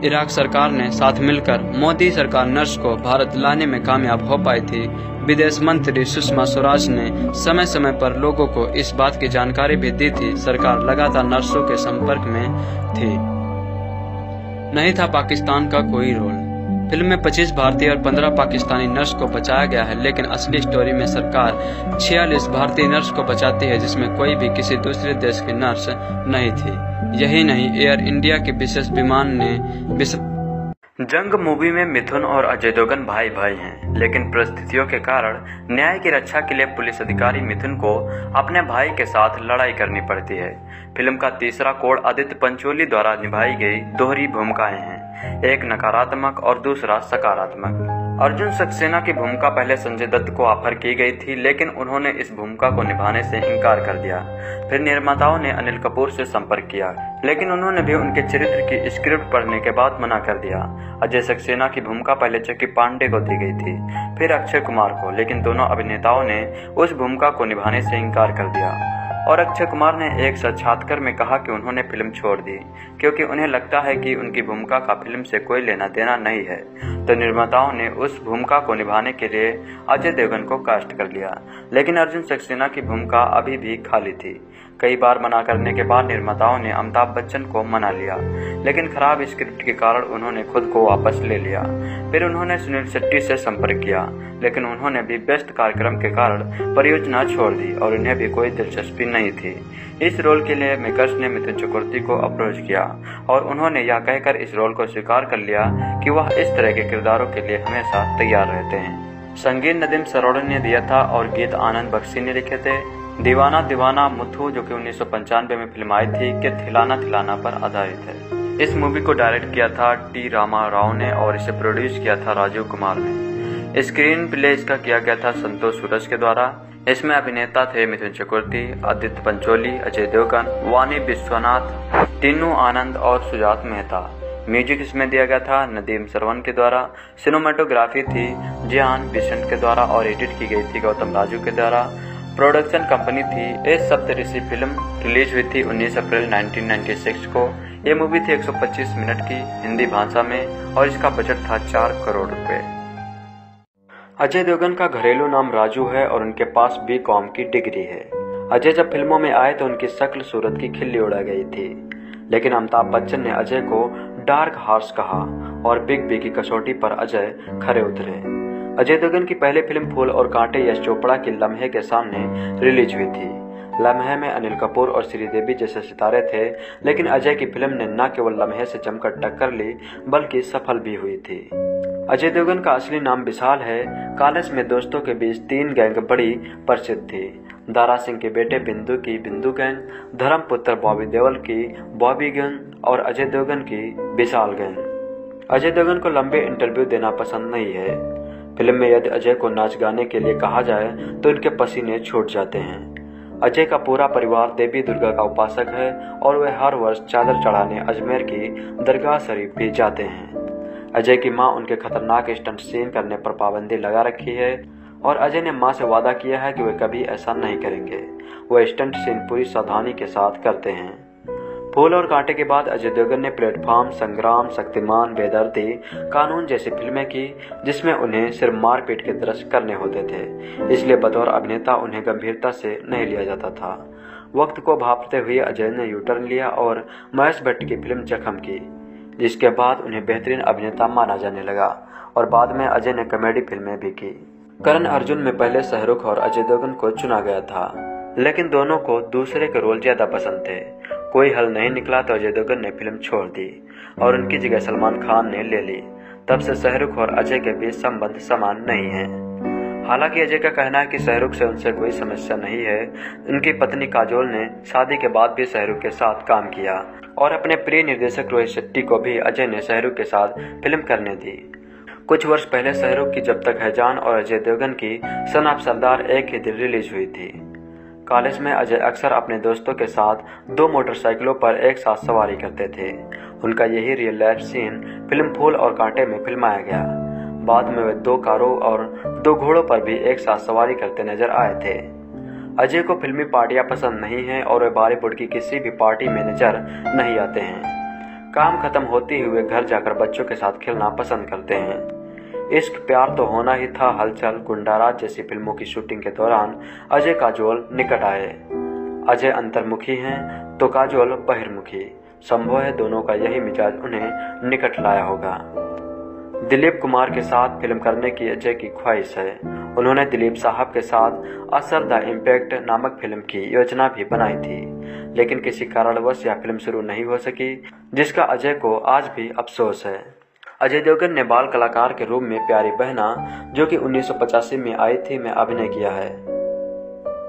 इराक सरकार ने साथ मिलकर मोदी सरकार नर्स को भारत लाने में कामयाब हो पाई थी। विदेश मंत्री सुषमा स्वराज ने समय समय पर लोगों को इस बात की जानकारी भी दी थी। सरकार लगातार नर्सों के संपर्क में थी। नहीं था पाकिस्तान का कोई रोल। फिल्म में 25 भारतीय और 15 पाकिस्तानी नर्स को बचाया गया है, लेकिन असली स्टोरी में सरकार 46 भारतीय नर्स को बचाती है, जिसमें कोई भी किसी दूसरे देश की नर्स नहीं थी। यही नहीं, एयर इंडिया के विशेष विमान ने जंग मूवी में मिथुन और अजय देवगन भाई भाई हैं, लेकिन परिस्थितियों के कारण न्याय की रक्षा के लिए पुलिस अधिकारी मिथुन को अपने भाई के साथ लड़ाई करनी पड़ती है। फिल्म का तीसरा कोड आदित्य पंचोली द्वारा निभाई गई दोहरी भूमिकाएं हैं, एक नकारात्मक और दूसरा सकारात्मक। अर्जुन सक्सेना की भूमिका पहले संजय दत्त को ऑफर की गई थी, लेकिन उन्होंने इस भूमिका को निभाने से इनकार कर दिया। फिर निर्माताओं ने अनिल कपूर से संपर्क किया, लेकिन उन्होंने भी उनके चरित्र की स्क्रिप्ट पढ़ने के बाद मना कर दिया। अजय सक्सेना की भूमिका पहले चक्की पांडे को दी गई थी, फिर अक्षय कुमार को, लेकिन दोनों अभिनेताओं ने उस भूमिका को निभाने से इनकार कर दिया। और अक्षय कुमार ने एक साक्षात्कार में कहा कि उन्होंने फिल्म छोड़ दी क्योंकि उन्हें लगता है कि उनकी भूमिका का फिल्म से कोई लेना देना नहीं है। तो निर्माताओं ने उस भूमिका को निभाने के लिए अजय देवगन को कास्ट कर लिया, लेकिन अर्जुन सक्सेना की भूमिका अभी भी खाली थी। कई बार मना करने के बाद निर्माताओं ने अमिताभ बच्चन को मना लिया, लेकिन खराब स्क्रिप्ट के कारण उन्होंने खुद को वापस ले लिया। फिर उन्होंने सुनील शेट्टी से संपर्क किया, लेकिन उन्होंने भी व्यस्त कार्यक्रम के कारण परियोजना छोड़ दी और उन्हें भी कोई दिलचस्पी नहीं थी। इस रोल के लिए मेकर्स ने मिथुन चक्रवर्ती को अप्रोच किया और उन्होंने यह कहकर इस रोल को स्वीकार कर लिया कि वह इस तरह के किरदारों के लिए हमेशा तैयार रहते हैं। संगीत नदीम सरोड़े ने दिया था और गीत आनंद बख्शी ने लिखे थे। दीवाना दीवाना मुथु, जो कि 1995 में फिल्म आई थी, के थिलाना थिलाना पर आधारित है। इस मूवी को डायरेक्ट किया था टी रामा राव ने और इसे प्रोड्यूस किया था राजीव कुमार ने। स्क्रीन प्ले इसका किया गया था संतोष सूरज के द्वारा। इसमें अभिनेता थे मिथुन चक्रवर्ती, आदित्य पंचोली, अजय देवगन, वाणी विश्वनाथ, टीनू आनंद और सुजात मेहता। म्यूजिक इसमें दिया गया था नदीम श्रवण के द्वारा। सिनेमाटोग्राफी थी जियान बिशंट के द्वारा और एडिट की गई थी गौतम राजू के द्वारा। प्रोडक्शन कंपनी थी ए सप्तऋषि फिल्म। रिलीज हुई थी 19 अप्रैल 1996 को। ये मूवी थी 125 मिनट की हिंदी भाषा में और इसका बजट था 4 करोड़ रुपए। अजय देवगन का घरेलू नाम राजू है और उनके पास B.Com की डिग्री है। अजय जब फिल्मों में आए तो उनकी शक्ल सूरत की खिल्ली उड़ा गई थी, लेकिन अमिताभ बच्चन ने अजय को डार्क हॉर्स कहा और बिग बी की कसौटी पर अजय खरे उतरे। अजय देवगन की पहली फिल्म फूल और कांटे यश चोपड़ा की लम्हे के सामने रिलीज हुई थी। लम्हे में अनिल कपूर और श्रीदेवी जैसे सितारे थे, लेकिन अजय की फिल्म ने न केवल लम्हे से जमकर टक्कर ली बल्कि सफल भी हुई थी। अजय देवगन का असली नाम विशाल है। कॉलेज में दोस्तों के बीच 3 गैंग बड़ी प्रसिद्ध थी। दारा सिंह के बेटे बिंदु की बिंदु गैंग, धर्मपुत्र बॉबी देओल की बॉबी गैंग और अजय देवगन की विशाल गैंग। अजय देवगन को लंबे इंटरव्यू देना पसंद नहीं है। फिल्म में यदि अजय को नाच गाने के लिए कहा जाए तो इनके पसीने छूट जाते हैं। अजय का पूरा परिवार देवी दुर्गा का उपासक है और वे हर वर्ष चादर चढ़ाने अजमेर की दरगाह शरीफ भी जाते हैं। अजय की मां उनके खतरनाक स्टंट सीन करने पर पाबंदी लगा रखी है और अजय ने मां से वादा किया है कि वे कभी ऐसा नहीं करेंगे। वो स्टंट सीन पूरी सावधानी के साथ करते हैं। फूल और कांटे के बाद अजय देवगन ने प्लेटफॉर्म, संग्राम, शक्तिमान, बेदर्दी, कानून जैसी फिल्में की, जिसमें उन्हें सिर्फ मारपीट के दृश्य करने होते थे, इसलिए बतौर अभिनेता उन्हें गंभीरता से नहीं लिया जाता था। वक्त को भांपते हुए अजय ने यूटर्न लिया और महेश भट्ट की फिल्म जख्म की, जिसके बाद उन्हें बेहतरीन अभिनेता माना जाने लगा और बाद में अजय ने कॉमेडी फिल्में भी की। करण अर्जुन में पहले शाहरुख और अजय देवगन को चुना गया था, लेकिन दोनों को दूसरे के रोल ज्यादा पसंद थे। कोई हल नहीं निकला तो अजय देवगन ने फिल्म छोड़ दी और उनकी जगह सलमान खान ने ले ली। तब से शाहरुख और अजय के बीच संबंध समान नहीं है। हालांकि अजय का कहना है कि शाहरुख से उनसे कोई समस्या नहीं है। उनकी पत्नी काजोल ने शादी के बाद भी शाहरुख के साथ काम किया और अपने प्रिय निर्देशक रोहित शेट्टी को भी अजय ने शाहरुख के साथ फिल्म करने दी। कुछ वर्ष पहले शाहरुख की जब तक है जान और अजय देवगन की सन ऑफ सरदार एक ही दिन रिलीज हुई थी। कॉलेज में अजय अक्सर अपने दोस्तों के साथ 2 मोटरसाइकिलों पर एक साथ सवारी करते थे। उनका यही रियल लाइफ सीन फिल्म फूल और कांटे में फिल्माया गया। बाद में वे 2 कारों और 2 घोड़ों पर भी एक साथ सवारी करते नजर आए थे। अजय को फिल्मी पार्टियां पसंद नहीं हैं और वे बॉलीवुड की किसी भी पार्टी में नजर नहीं आते हैं। काम खत्म होते हुए घर जाकर बच्चों के साथ खेलना पसंद करते हैं। इश्क प्यार तो होना ही था, हलचल, गुंडाराज जैसी फिल्मों की शूटिंग के दौरान अजय काजोल निकट आए। अजय अंतर्मुखी हैं तो काजोल बहिर्मुखी। संभव है दोनों का यही मिजाज उन्हें निकट लाया होगा। दिलीप कुमार के साथ फिल्म करने की अजय की ख्वाहिश है। उन्होंने दिलीप साहब के साथ असर द इम्पैक्ट नामक फिल्म की योजना भी बनाई थी, लेकिन किसी कारणवश यह फिल्म शुरू नहीं हो सकी, जिसका अजय को आज भी अफसोस है। अजय देवगन ने बाल कलाकार के रूप में प्यारी बहना, जो कि 1985 में आई थी, में अभिनय किया है।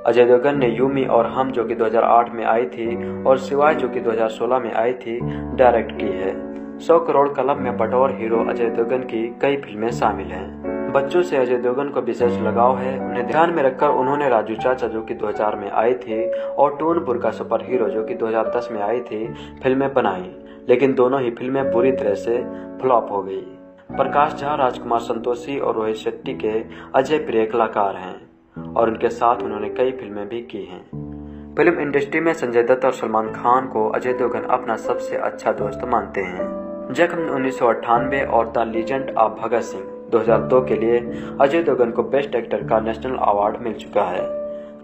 अजय देवगन ने यूमी और हम, जो कि 2008 में आई थी, और सिवाय, जो कि 2016 में आई थी, डायरेक्ट की है। 100 करोड़ क्लब में बतौर हीरो अजय देवगन की कई फिल्में शामिल हैं। बच्चों से अजय देवगन को विशेष लगाव है। उन्हें ध्यान में रखकर उन्होंने राजू चाचा, जो कि 2000 में आई थी, और टूनपुर का सुपर हीरो, जो कि 2010 में आई थी, फिल्में बनाई, लेकिन दोनों ही फिल्में बुरी तरह से फ्लॉप हो गई। प्रकाश झा, राजकुमार संतोषी और रोहित शेट्टी के अजय प्रिय कलाकार हैं और उनके साथ उन्होंने कई फिल्में भी की हैं। फिल्म इंडस्ट्री में संजय दत्त और सलमान खान को अजय देवगन अपना सबसे अच्छा दोस्त मानते हैं। जख्म 1998 और the legend of Bhagat Singh 2002 के लिए अजय देवगन को बेस्ट एक्टर का नेशनल अवार्ड मिल चुका है।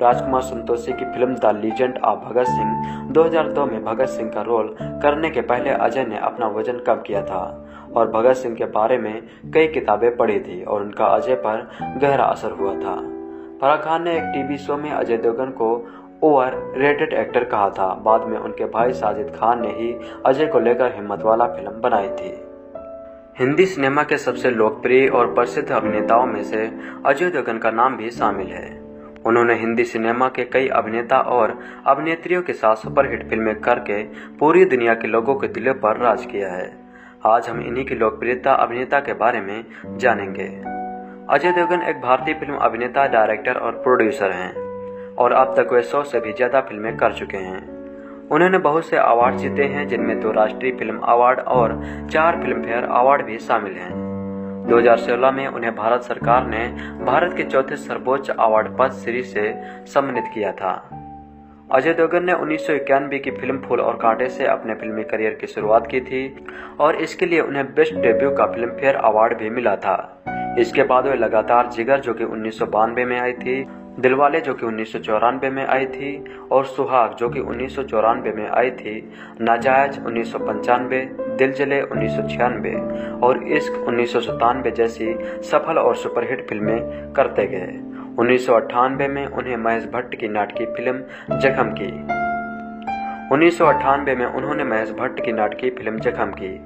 राजकुमार संतोषी की film the legend of Bhagat Singh 2002 में भगत सिंह का रोल करने के पहले अजय ने अपना वजन कम किया था और भगत सिंह के बारे में कई किताबें पढ़ी थी और उनका अजय पर गहरा असर हुआ था। फराह खान ने एक टीवी शो में अजय देवगन को ओवर रेटेड एक्टर कहा था। बाद में उनके भाई साजिद खान ने ही अजय को लेकर हिम्मत वाला फिल्म बनाई थी। हिंदी सिनेमा के सबसे लोकप्रिय और प्रसिद्ध अभिनेताओं में से अजय देवगन का नाम भी शामिल है। उन्होंने हिंदी सिनेमा के कई अभिनेता और अभिनेत्रियों के साथ सुपरहिट फिल्में करके पूरी दुनिया के लोगों के दिलों पर राज किया है। आज हम इन्हीं की लोकप्रियता अभिनेता के बारे में जानेंगे। अजय देवगन एक भारतीय फिल्म अभिनेता, डायरेक्टर और प्रोड्यूसर हैं और अब तक वे 100 से भी ज्यादा फिल्में कर चुके हैं। उन्होंने बहुत से अवार्ड जीते हैं, जिनमें 2 राष्ट्रीय फिल्म अवार्ड और 4 फिल्म फेयर अवार्ड भी शामिल हैं। 2016 में उन्हें भारत सरकार ने भारत के चौथे सर्वोच्च अवार्ड पद्म श्री से सम्मानित किया था। अजय देवगन ने 1991 की फिल्म फूल और कांटे से अपने फिल्मी करियर की शुरुआत की थी और इसके लिए उन्हें बेस्ट डेब्यू का फिल्म फेयर अवार्ड भी मिला था। इसके बाद वे लगातार जिगर जो कि 1992 में आई थी, दिलवाले जो कि 1994 में आई थी और सुहाग जो कि 1994 में आई थी, नाजायज 1995, दिल जले 1996 और इश्क 1997 जैसी सफल और सुपरहिट फिल्में करते गए। 1998 में उन्हें महेश भट्ट की नाटकीय फिल्म जख्म की 1998 में उन्होंने महेश भट्ट की नाटकीय फिल्म जख्म की,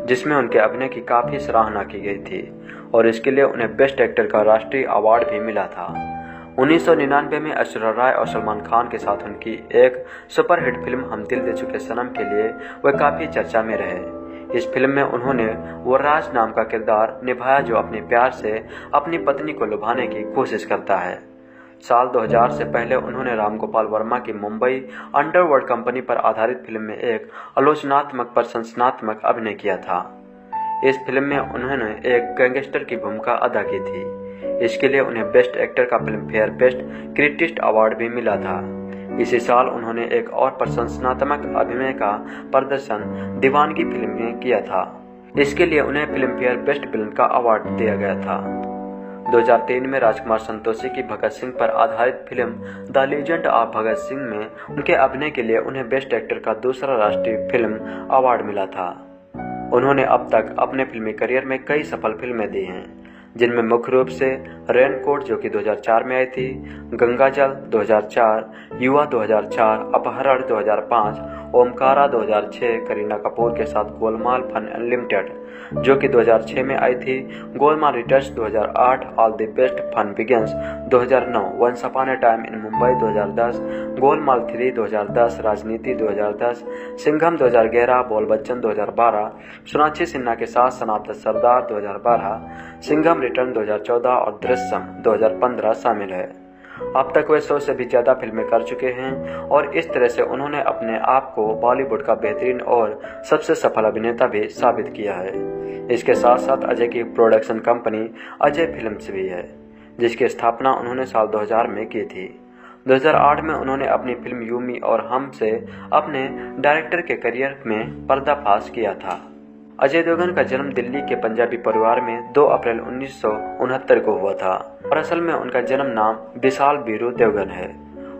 जिसमें उनके अभिनय की काफी सराहना की गई थी और इसके लिए उन्हें बेस्ट एक्टर का राष्ट्रीय अवार्ड भी मिला था। 1999 में ऐश्वर्या राय और सलमान खान के साथ उनकी एक सुपरहिट फिल्म हम दिल दे चुके सनम के लिए वे काफी चर्चा में रहे। इस फिल्म में उन्होंने वो राज नाम का किरदार निभाया जो अपने प्यार से अपनी पत्नी को लुभाने की कोशिश करता है। साल 2000 से पहले उन्होंने राम गोपाल वर्मा की मुंबई अंडरवर्ल्ड कंपनी पर आधारित फिल्म में एक आलोचनात्मक प्रशंसनात्मक अभिनय किया था। इस फिल्म में उन्होंने एक गैंगस्टर की भूमिका अदा की थी। इसके लिए उन्हें बेस्ट एक्टर का फिल्म फेयर बेस्ट क्रिटिस्ट अवार्ड भी मिला था। इसी साल उन्होंने एक और प्रशंसनात्मक अभिनय का प्रदर्शन दीवानगी फिल्म में किया था। इसके लिए उन्हें फिल्म फेयर बेस्ट विलन का अवार्ड दिया गया था। 2003 में राजकुमार संतोषी की भगत सिंह पर आधारित film the legend of Bhagat Singh में उनके अभिनय के लिए उन्हें बेस्ट एक्टर का दूसरा राष्ट्रीय फिल्म अवार्ड मिला था। उन्होंने अब तक अपने फिल्मी करियर में कई सफल फिल्में दी हैं, जिनमें मुख्य रूप से रेनकोट जो कि 2004 में आई थी, गंगाजल 2004, युवा 2004, अपहरण 2005, ओमकारा 2006, करीना कपूर के साथ गोलमाल फन अनलिमिटेड जो कि 2006 में आई थी, Golmaal returns 2008, all the best fun begins 2009, once upon a time in Mumbai 2010, Golmaal 3 2010, राजनीति 2010, सिंघम 2011, बोल बच्चन 2012, सोनाक्षी सिन्हा के साथ सनातन सरदार 2012, सिंघम रिटर्न 2014 और दृश्यम 2015 शामिल है। अब तक वे 100 से भी ज्यादा फिल्में कर चुके हैं और इस तरह से उन्होंने अपने आप को बॉलीवुड का बेहतरीन और सबसे सफल अभिनेता भी साबित किया है। इसके साथ साथ अजय की प्रोडक्शन कंपनी अजय फिल्म्स भी है, जिसकी स्थापना उन्होंने साल 2000 में की थी। 2008 में उन्होंने अपनी फिल्म यूमी और हम से अपने डायरेक्टर के करियर में पर्दाफाश किया था। अजय देवगन का जन्म दिल्ली के पंजाबी परिवार में 2 अप्रैल 1969 को हुआ था और असल में उनका जन्म नाम विशाल बीरू देवगन है।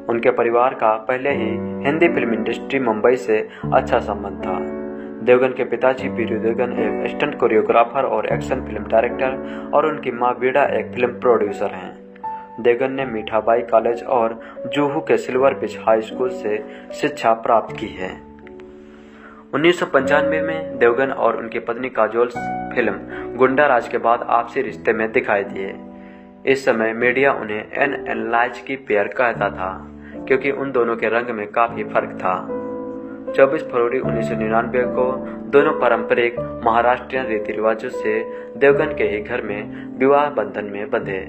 उनके परिवार का पहले ही हिंदी फिल्म इंडस्ट्री मुंबई से अच्छा संबंध था। देवगन के पिताजी बीरू देवगन एक स्टंट कोरियोग्राफर और एक्शन फिल्म डायरेक्टर और उनकी मां बीड़ा एक फिल्म प्रोड्यूसर हैं। देवगन ने मीठाबाई कॉलेज और जुहू के सिल्वर बीच हाई स्कूल से शिक्षा प्राप्त की है। 1995 में देवगन और उनकी पत्नी काजोल फिल्म गुंडा राज के बाद आपसी रिश्ते में दिखाई दिए। इस समय मीडिया उन्हें एन एनलाइज की पेयर कहता था क्योंकि उन दोनों के रंग में काफी फर्क था। 24 फरवरी 1999 को दोनों पारंपरिक महाराष्ट्रीयन रीति रिवाजों से देवगन के ही घर में विवाह बंधन में बंधे।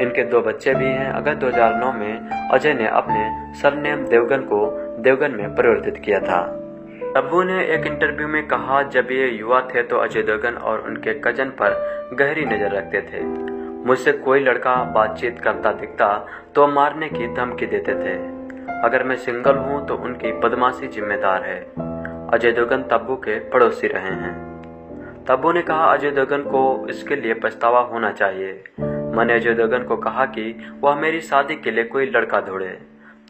इनके 2 बच्चे भी हैं। अगस्त 2009 में अजय ने अपने सरनेम देवगन को देवगन में परिवर्तित किया था। तब्बू ने एक इंटरव्यू में कहा, जब ये युवा थे तो अजय देवगन और उनके कजन पर गहरी नजर रखते थे। मुझसे कोई लड़का बातचीत करता दिखता तो मारने की धमकी देते थे। अगर मैं सिंगल हूं तो उनकी बदमाशी जिम्मेदार है। अजय देवगन तब्बू के पड़ोसी रहे हैं। तब्बू ने कहा, अजय देवगन को इसके लिए पछतावा होना चाहिए। मैंने अजय देवगन को कहा कि वह मेरी शादी के लिए कोई लड़का ढूंढे।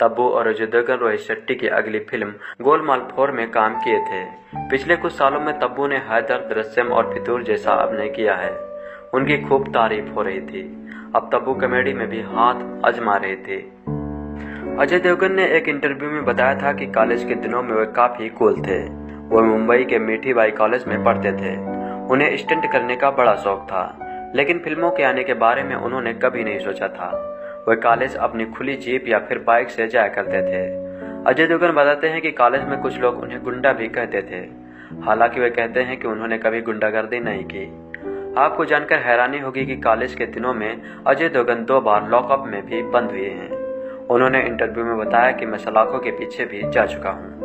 तब्बू और अजय देवगन रोहित शेट्टी की अगली फिल्म गोलमाल 4 में काम किए थे। पिछले कुछ सालों में तब्बू ने हैदर, दृश्यम और फितूर जैसा अभिनय किया है। उनकी खूब तारीफ हो रही थी। अब तब्बू कॉमेडी में भी हाथ आजमा रहे थे। अजय देवगन ने एक इंटरव्यू में बताया था कि कॉलेज के दिनों में वे काफी कूल थे। वो मुंबई के मीठीबाई कॉलेज में पढ़ते थे। उन्हें स्टंट करने का बड़ा शौक था, लेकिन फिल्मों के आने के बारे में उन्होंने कभी नहीं सोचा था। वे कॉलेज अपनी खुली जीप या फिर बाइक से जाया करते थे। अजय देवगन बताते हैं कि कॉलेज में कुछ लोग उन्हें गुंडा भी कहते थे। हालांकि वे कहते हैं कि उन्होंने कभी गुंडागर्दी नहीं की। आपको जानकर हैरानी होगी कि कॉलेज के दिनों में अजय देवगन 2 बार लॉकअप में भी बंद हुए हैं। उन्होंने इंटरव्यू में बताया कि मैं सलाखों के पीछे भी जा चुका हूं।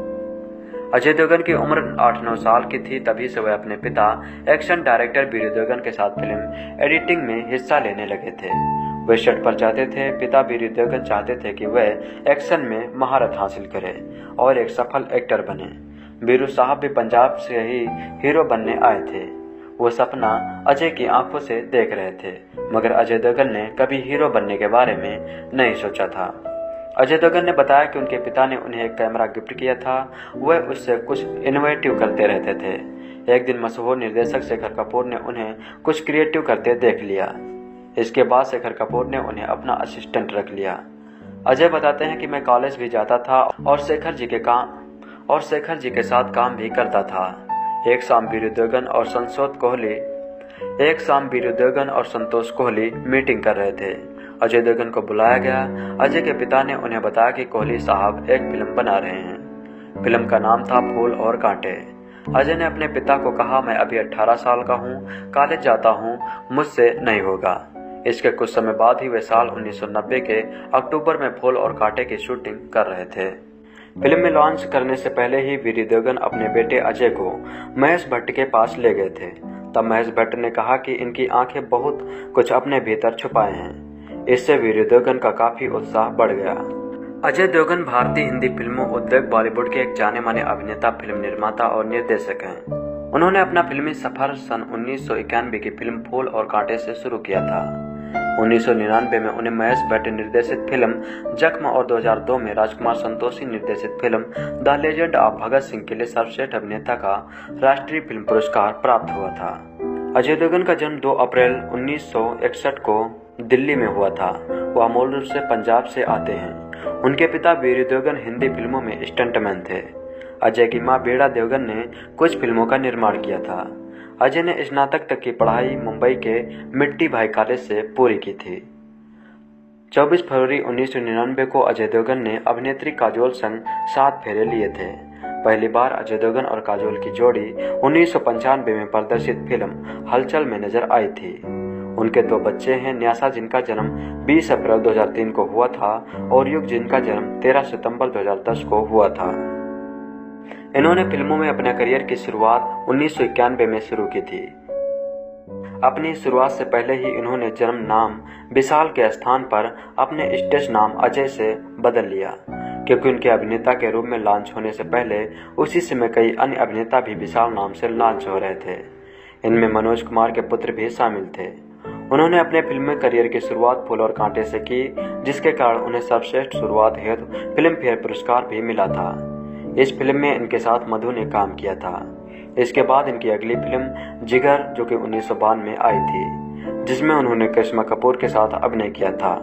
अजय देवगन की उम्र 8-9 साल की थी तभी से वह अपने पिता एक्शन डायरेक्टर वीरू देवगन के साथ फिल्म एडिटिंग में हिस्सा लेने लगे थे। वे सेट पर जाते थे। पिता वीरू देवगन चाहते थे कि वह एक्शन में महारत हासिल करे और एक सफल एक्टर बने। वीरू साहब भी पंजाब से ही हीरो बनने आए थे। वो सपना अजय की आंखों से देख रहे थे, मगर अजय देवगन ने कभी हीरो बनने के बारे में नहीं सोचा था। अजय देवगन ने बताया कि उनके पिता ने उन्हें एक कैमरा गिफ्ट किया था। वह उससे कुछ इनोवेटिव करते रहते थे। एक दिन मशहूर निर्देशक शेखर कपूर ने उन्हें कुछ क्रिएटिव करते देख लिया। इसके बाद शेखर कपूर ने उन्हें अपना असिस्टेंट रख लिया। अजय बताते हैं कि मैं कॉलेज भी जाता था और शेखर जी के साथ काम भी करता था। एक शाम वीरू देवगन और संतोष कोहली मीटिंग कर रहे थे। अजय देवगन को बुलाया गया। अजय के पिता ने उन्हें बताया कि कोहली साहब एक फिल्म बना रहे हैं। फिल्म का नाम था फूल और कांटे। अजय ने अपने पिता को कहा, मैं अभी 18 साल का हूँ, कॉलेज जाता हूँ, मुझसे नहीं होगा। इसके कुछ समय बाद ही वे साल 1990 के अक्टूबर में फूल और कांटे की शूटिंग कर रहे थे। फिल्म में लॉन्च करने से पहले ही वीरू देवगन अपने बेटे अजय को महेश भट्ट के पास ले गए थे। तब महेश भट्ट ने कहा कि इनकी आंखें बहुत कुछ अपने भीतर छुपाए हैं। इससे वीरू देवगन का काफी उत्साह बढ़ गया। अजय देवगन भारतीय हिंदी फिल्मों उद्योग बॉलीवुड के एक जाने माने अभिनेता, फिल्म निर्माता और निर्देशक हैं। उन्होंने अपना फिल्मी सफर सन 1991 की फिल्म फूल और कांटे से शुरू किया था। 1999 में उन्हें महेश भट्ट निर्देशित फिल्म जख्म और 2002 में राजकुमार संतोषी निर्देशित film the legend of Bhagat Singh के लिए सर्वश्रेष्ठ अभिनेता का राष्ट्रीय फिल्म पुरस्कार प्राप्त हुआ था। अजय देवगन का जन्म 2 अप्रैल 1961 को दिल्ली में हुआ था। वह मूल रूप से पंजाब से आते हैं। उनके पिता वीरू देवगन हिंदी फिल्मों में स्टंटमैन थे। अजय की मां बीड़ा देवगन ने कुछ फिल्मों का निर्माण किया था। अजय ने स्नातक तक की पढ़ाई मुंबई के मिट्टी भाई कॉलेज से पूरी की थी। 24 फरवरी 1999 को अजय देवगन ने अभिनेत्री काजोल संग 7 फेरे लिए थे। पहली बार अजय देवगन और काजोल की जोड़ी 1995 में प्रदर्शित फिल्म हलचल में नजर आई थी। उनके 2 बच्चे हैं, न्यासा जिनका जन्म 20 अप्रैल 2003 को हुआ था और युग जिनका जन्म 13 सितंबर 2010 को हुआ था। इन्होंने फिल्मों में अपने करियर की शुरुआत 1991 में शुरू की थी। अपनी शुरुआत से पहले ही इन्होंने जन्म नाम विशाल के स्थान पर अपने स्टेज नाम अजय से बदल लिया, क्योंकि उनके अभिनेता के रूप में लॉन्च होने से पहले उसी समय कई अन्य अभिनेता भी विशाल नाम से लॉन्च हो रहे थे। इनमें मनोज कुमार के पुत्र भी शामिल थे। उन्होंने अपने फिल्मी करियर की शुरुआत फूल और कांटे से की, जिसके कारण उन्हें सर्वश्रेष्ठ शुरुआत हेतु फिल्म फेयर पुरस्कार भी मिला था। इस फिल्म में इनके साथ मधु ने काम किया था। इसके बाद इनकी अगली फिल्म जिगर, जो कि 1992 में आई थी, जिसमें उन्होंने करिश्मा कपूर के साथ अभिनय किया था।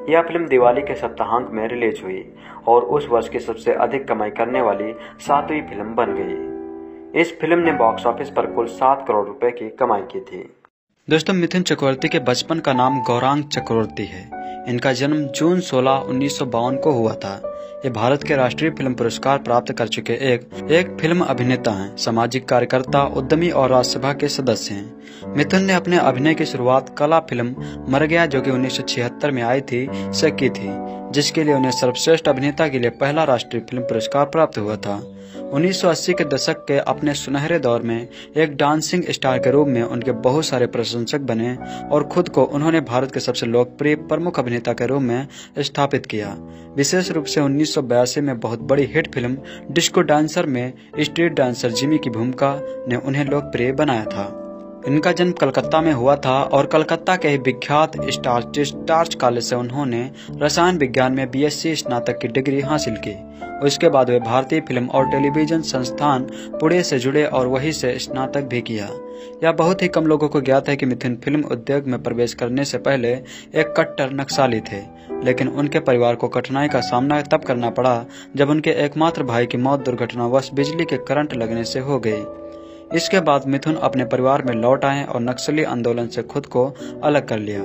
यह फिल्म दिवाली के सप्ताहांत में रिलीज हुई और उस वर्ष की सबसे अधिक कमाई करने वाली 7वीं फिल्म बन गई। इस फिल्म ने बॉक्स ऑफिस पर कुल 7 करोड़ रुपए की कमाई की थी। दोस्तों, मिथुन चक्रवर्ती के बचपन का नाम गौरांग चक्रवर्ती है। इनका जन्म जून 16, 1952 को हुआ था। ये भारत के राष्ट्रीय फिल्म पुरस्कार प्राप्त कर चुके एक फिल्म अभिनेता हैं, सामाजिक कार्यकर्ता, उद्यमी और राज्यसभा के सदस्य हैं। मिथुन ने अपने अभिनय की शुरुआत कला फिल्म मर गया, जो कि 1976 में आई थी, से की थी, जिसके लिए उन्हें सर्वश्रेष्ठ अभिनेता के लिए पहला राष्ट्रीय फिल्म पुरस्कार प्राप्त हुआ था। 1980 के दशक के अपने सुनहरे दौर में एक डांसिंग स्टार के रूप में उनके बहुत सारे प्रशंसक बने और खुद को उन्होंने भारत के सबसे लोकप्रिय प्रमुख अभिनेता के रूप में स्थापित किया। विशेष रूप से 1982 में बहुत बड़ी हिट फिल्म डिस्को डांसर में स्ट्रीट डांसर जिमी की भूमिका ने उन्हें लोकप्रिय बनाया था। इनका जन्म कलकत्ता में हुआ था और कलकत्ता के ही विख्यात स्टार्च कॉलेज से उन्होंने रसायन विज्ञान में बीएससी स्नातक की डिग्री हासिल की। उसके बाद वे भारतीय फिल्म और टेलीविजन संस्थान पुणे से जुड़े और वहीं से स्नातक भी किया। यह बहुत ही कम लोगों को ज्ञात है कि मिथुन फिल्म उद्योग में प्रवेश करने से पहले एक कट्टर नक्सली थे, लेकिन उनके परिवार को कठिनाई का सामना तब करना पड़ा जब उनके एकमात्र भाई की मौत दुर्घटनावश बिजली के करंट लगने से हो गई। इसके बाद मिथुन अपने परिवार में लौट आए और नक्सली आंदोलन से खुद को अलग कर लिया।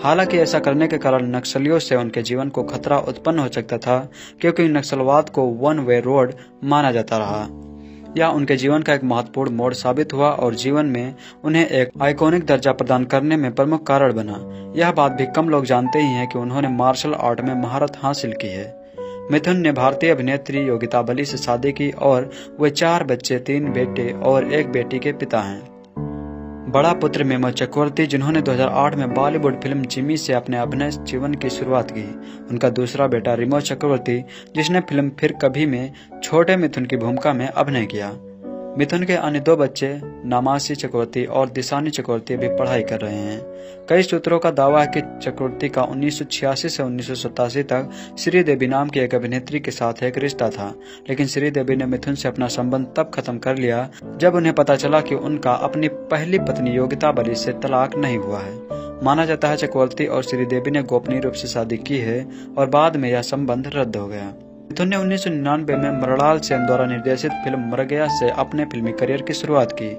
हालांकि ऐसा करने के कारण नक्सलियों से उनके जीवन को खतरा उत्पन्न हो सकता था, क्योंकि नक्सलवाद को वन वे रोड माना जाता रहा। यह उनके जीवन का एक महत्वपूर्ण मोड़ साबित हुआ और जीवन में उन्हें एक आइकॉनिक दर्जा प्रदान करने में प्रमुख कारण बना। यह बात भी कम लोग जानते ही हैं कि उन्होंने मार्शल आर्ट में महारत हासिल की है। मिथुन ने भारतीय अभिनेत्री योगिता बली से शादी की और वे 4 बच्चे, 3 बेटे और 1 बेटी के पिता हैं। बड़ा पुत्र मेमो चक्रवर्ती, जिन्होंने 2008 में बॉलीवुड फिल्म जिमी से अपने अभिनय जीवन की शुरुआत की। उनका दूसरा बेटा रिमो चक्रवर्ती, जिसने फिल्म फिर कभी में छोटे मिथुन की भूमिका में अभिनय किया। मिथुन के अन्य 2 बच्चे नामासी चक्रवर्ती और दिशानी चक्रवर्ती भी पढ़ाई कर रहे हैं। कई सूत्रों का दावा है कि चक्रवर्ती का 1986 से 1987 तक श्रीदेवी नाम की एक अभिनेत्री के साथ एक रिश्ता था, लेकिन श्रीदेवी ने मिथुन से अपना संबंध तब खत्म कर लिया जब उन्हें पता चला कि उनका अपनी पहली पत्नी योगिता बली से तलाक नहीं हुआ है। माना जाता है चक्रवर्ती और श्रीदेवी ने गोपनीय रूप से शादी की है और बाद में यह संबंध रद्द हो गया। मिथुन ने 1999 में मृणाल सेन द्वारा निर्देशित फिल्म मर गया से अपने फिल्मी करियर की शुरुआत की,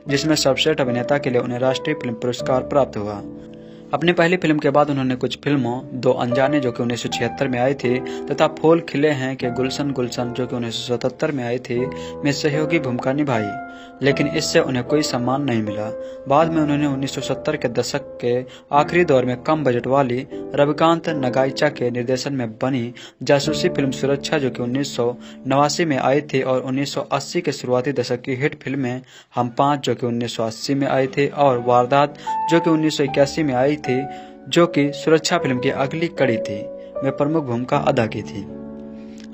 जिसमें सर्वश्रेष्ठ अभिनेता के लिए उन्हें राष्ट्रीय फिल्म पुरस्कार प्राप्त हुआ। अपनी पहली फिल्म के बाद उन्होंने कुछ फिल्मों 2 अनजाने जो कि 1976 में आई थी तथा फूल खिले हैं के गुलशन गुलशन जो कि 1977 में आई थी में सहयोगी भूमिका निभाई, लेकिन इससे उन्हें कोई सम्मान नहीं मिला। बाद में उन्होंने 1970 के दशक के आखिरी दौर में कम बजट वाली रविकांत नगाइचा के निर्देशन में बनी जासूसी फिल्म सुरक्षा जो कि 1989 में आई थी और 1980 के शुरुआती दशक की हिट फिल्में हम 5 जो कि 1980 में आई थी और वारदात जो कि 1981 में आई थी, जो कि सुरक्षा फिल्म की अगली कड़ी थी, में प्रमुख भूमिका अदा की थी।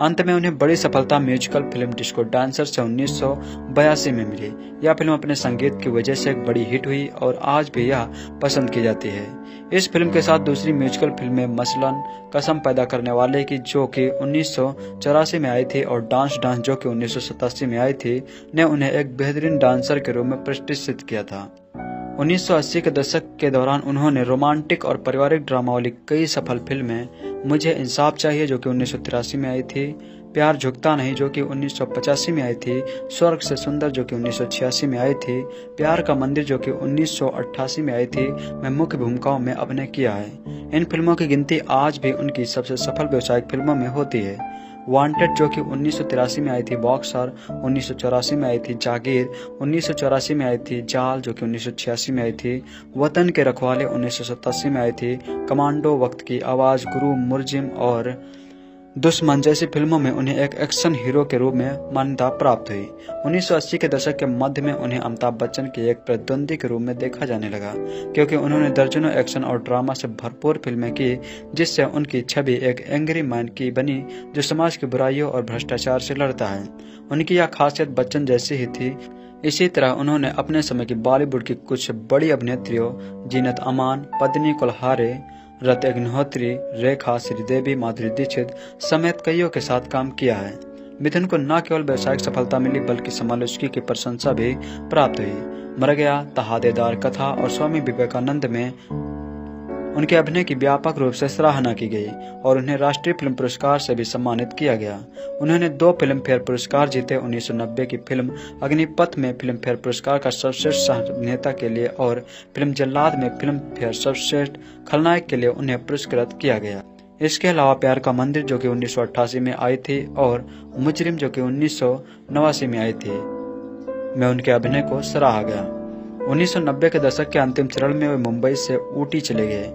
अंत में उन्हें बड़ी सफलता म्यूजिकल फिल्म डिस्को डांसर से 1982 में मिली। यह फिल्म अपने संगीत की वजह से एक बड़ी हिट हुई और आज भी यह पसंद की जाती है। इस फिल्म के साथ दूसरी म्यूजिकल फिल्में मसलन कसम पैदा करने वाले की जो कि 1984 में आई थी और डांस डांस जो कि 1987 में आई थी, ने उन्हें एक बेहतरीन डांसर के रूप में प्रतिष्ठित किया था। 1980 के दशक के दौरान उन्होंने रोमांटिक और पारिवारिक ड्रामा वाली कई सफल फिल्में मुझे इंसाफ चाहिए जो कि 1983 में आई थी, प्यार झुकता नहीं जो कि 1985 में आई थी, स्वर्ग से सुंदर जो कि 1986 में आई थी, प्यार का मंदिर जो कि 1988 में आई थी, में मुख्य भूमिकाओं में अभिनय किया है। इन फिल्मों की गिनती आज भी उनकी सबसे सफल व्यावसायिक फिल्मों में होती है। वांटेड जो कि 1983 में आई थी, बॉक्सर 1984 में आई थी, जागीर 1984 में आई थी, जाल जो कि 1986 में आई थी, वतन के रखवाले 1987 में आई थी, कमांडो, वक्त की आवाज, गुरु, मुर्जिम और दुश्मन जैसी फिल्मों में उन्हें एक एक्शन हीरो के रूप में मान्यता प्राप्त हुई। 1980 के दशक के मध्य में उन्हें अमिताभ बच्चन के एक प्रतिद्वंदी के रूप में देखा जाने लगा, क्योंकि उन्होंने दर्जनों एक्शन और ड्रामा से भरपूर फिल्में की, जिससे उनकी छवि एक एंग्री मैन की बनी जो समाज की बुराइयों और भ्रष्टाचार से लड़ता है। उनकी यह खासियत बच्चन जैसी ही थी। इसी तरह उन्होंने अपने समय की बॉलीवुड की कुछ बड़ी अभिनेत्रियों जीनत अमान, पद्मिनी कुलहारे, रति अग्निहोत्री, रेखा, श्रीदेवी, माधुरी दीक्षित समेत कईयों के साथ काम किया है। मिथुन को न केवल व्यावसायिक सफलता मिली बल्कि समालोचकी की प्रशंसा भी प्राप्त हुई। मर गया, तहादेदार कथा और स्वामी विवेकानंद में उनके अभिनय की व्यापक रूप से सराहना की गई और उन्हें राष्ट्रीय फिल्म पुरस्कार से भी सम्मानित किया गया। उन्होंने 2 फिल्म फेयर पुरस्कार जीते। 1990 की फिल्म अग्निपथ में फिल्म फेयर पुरस्कार का सर्वश्रेष्ठ अभिनेता के लिए और फिल्म जल्लाद में फिल्म फेयर सर्वश्रेष्ठ खलनायक के लिए उन्हें पुरस्कृत किया गया। इसके अलावा प्यार का मंदिर जो कि 1988 में आई थी और मुजरिम जो कि 1989 में आई थी, में उनके अभिनय को सराहा गया। 1990 के दशक के अंतिम चरण में वे मुंबई से ऊटी चले गए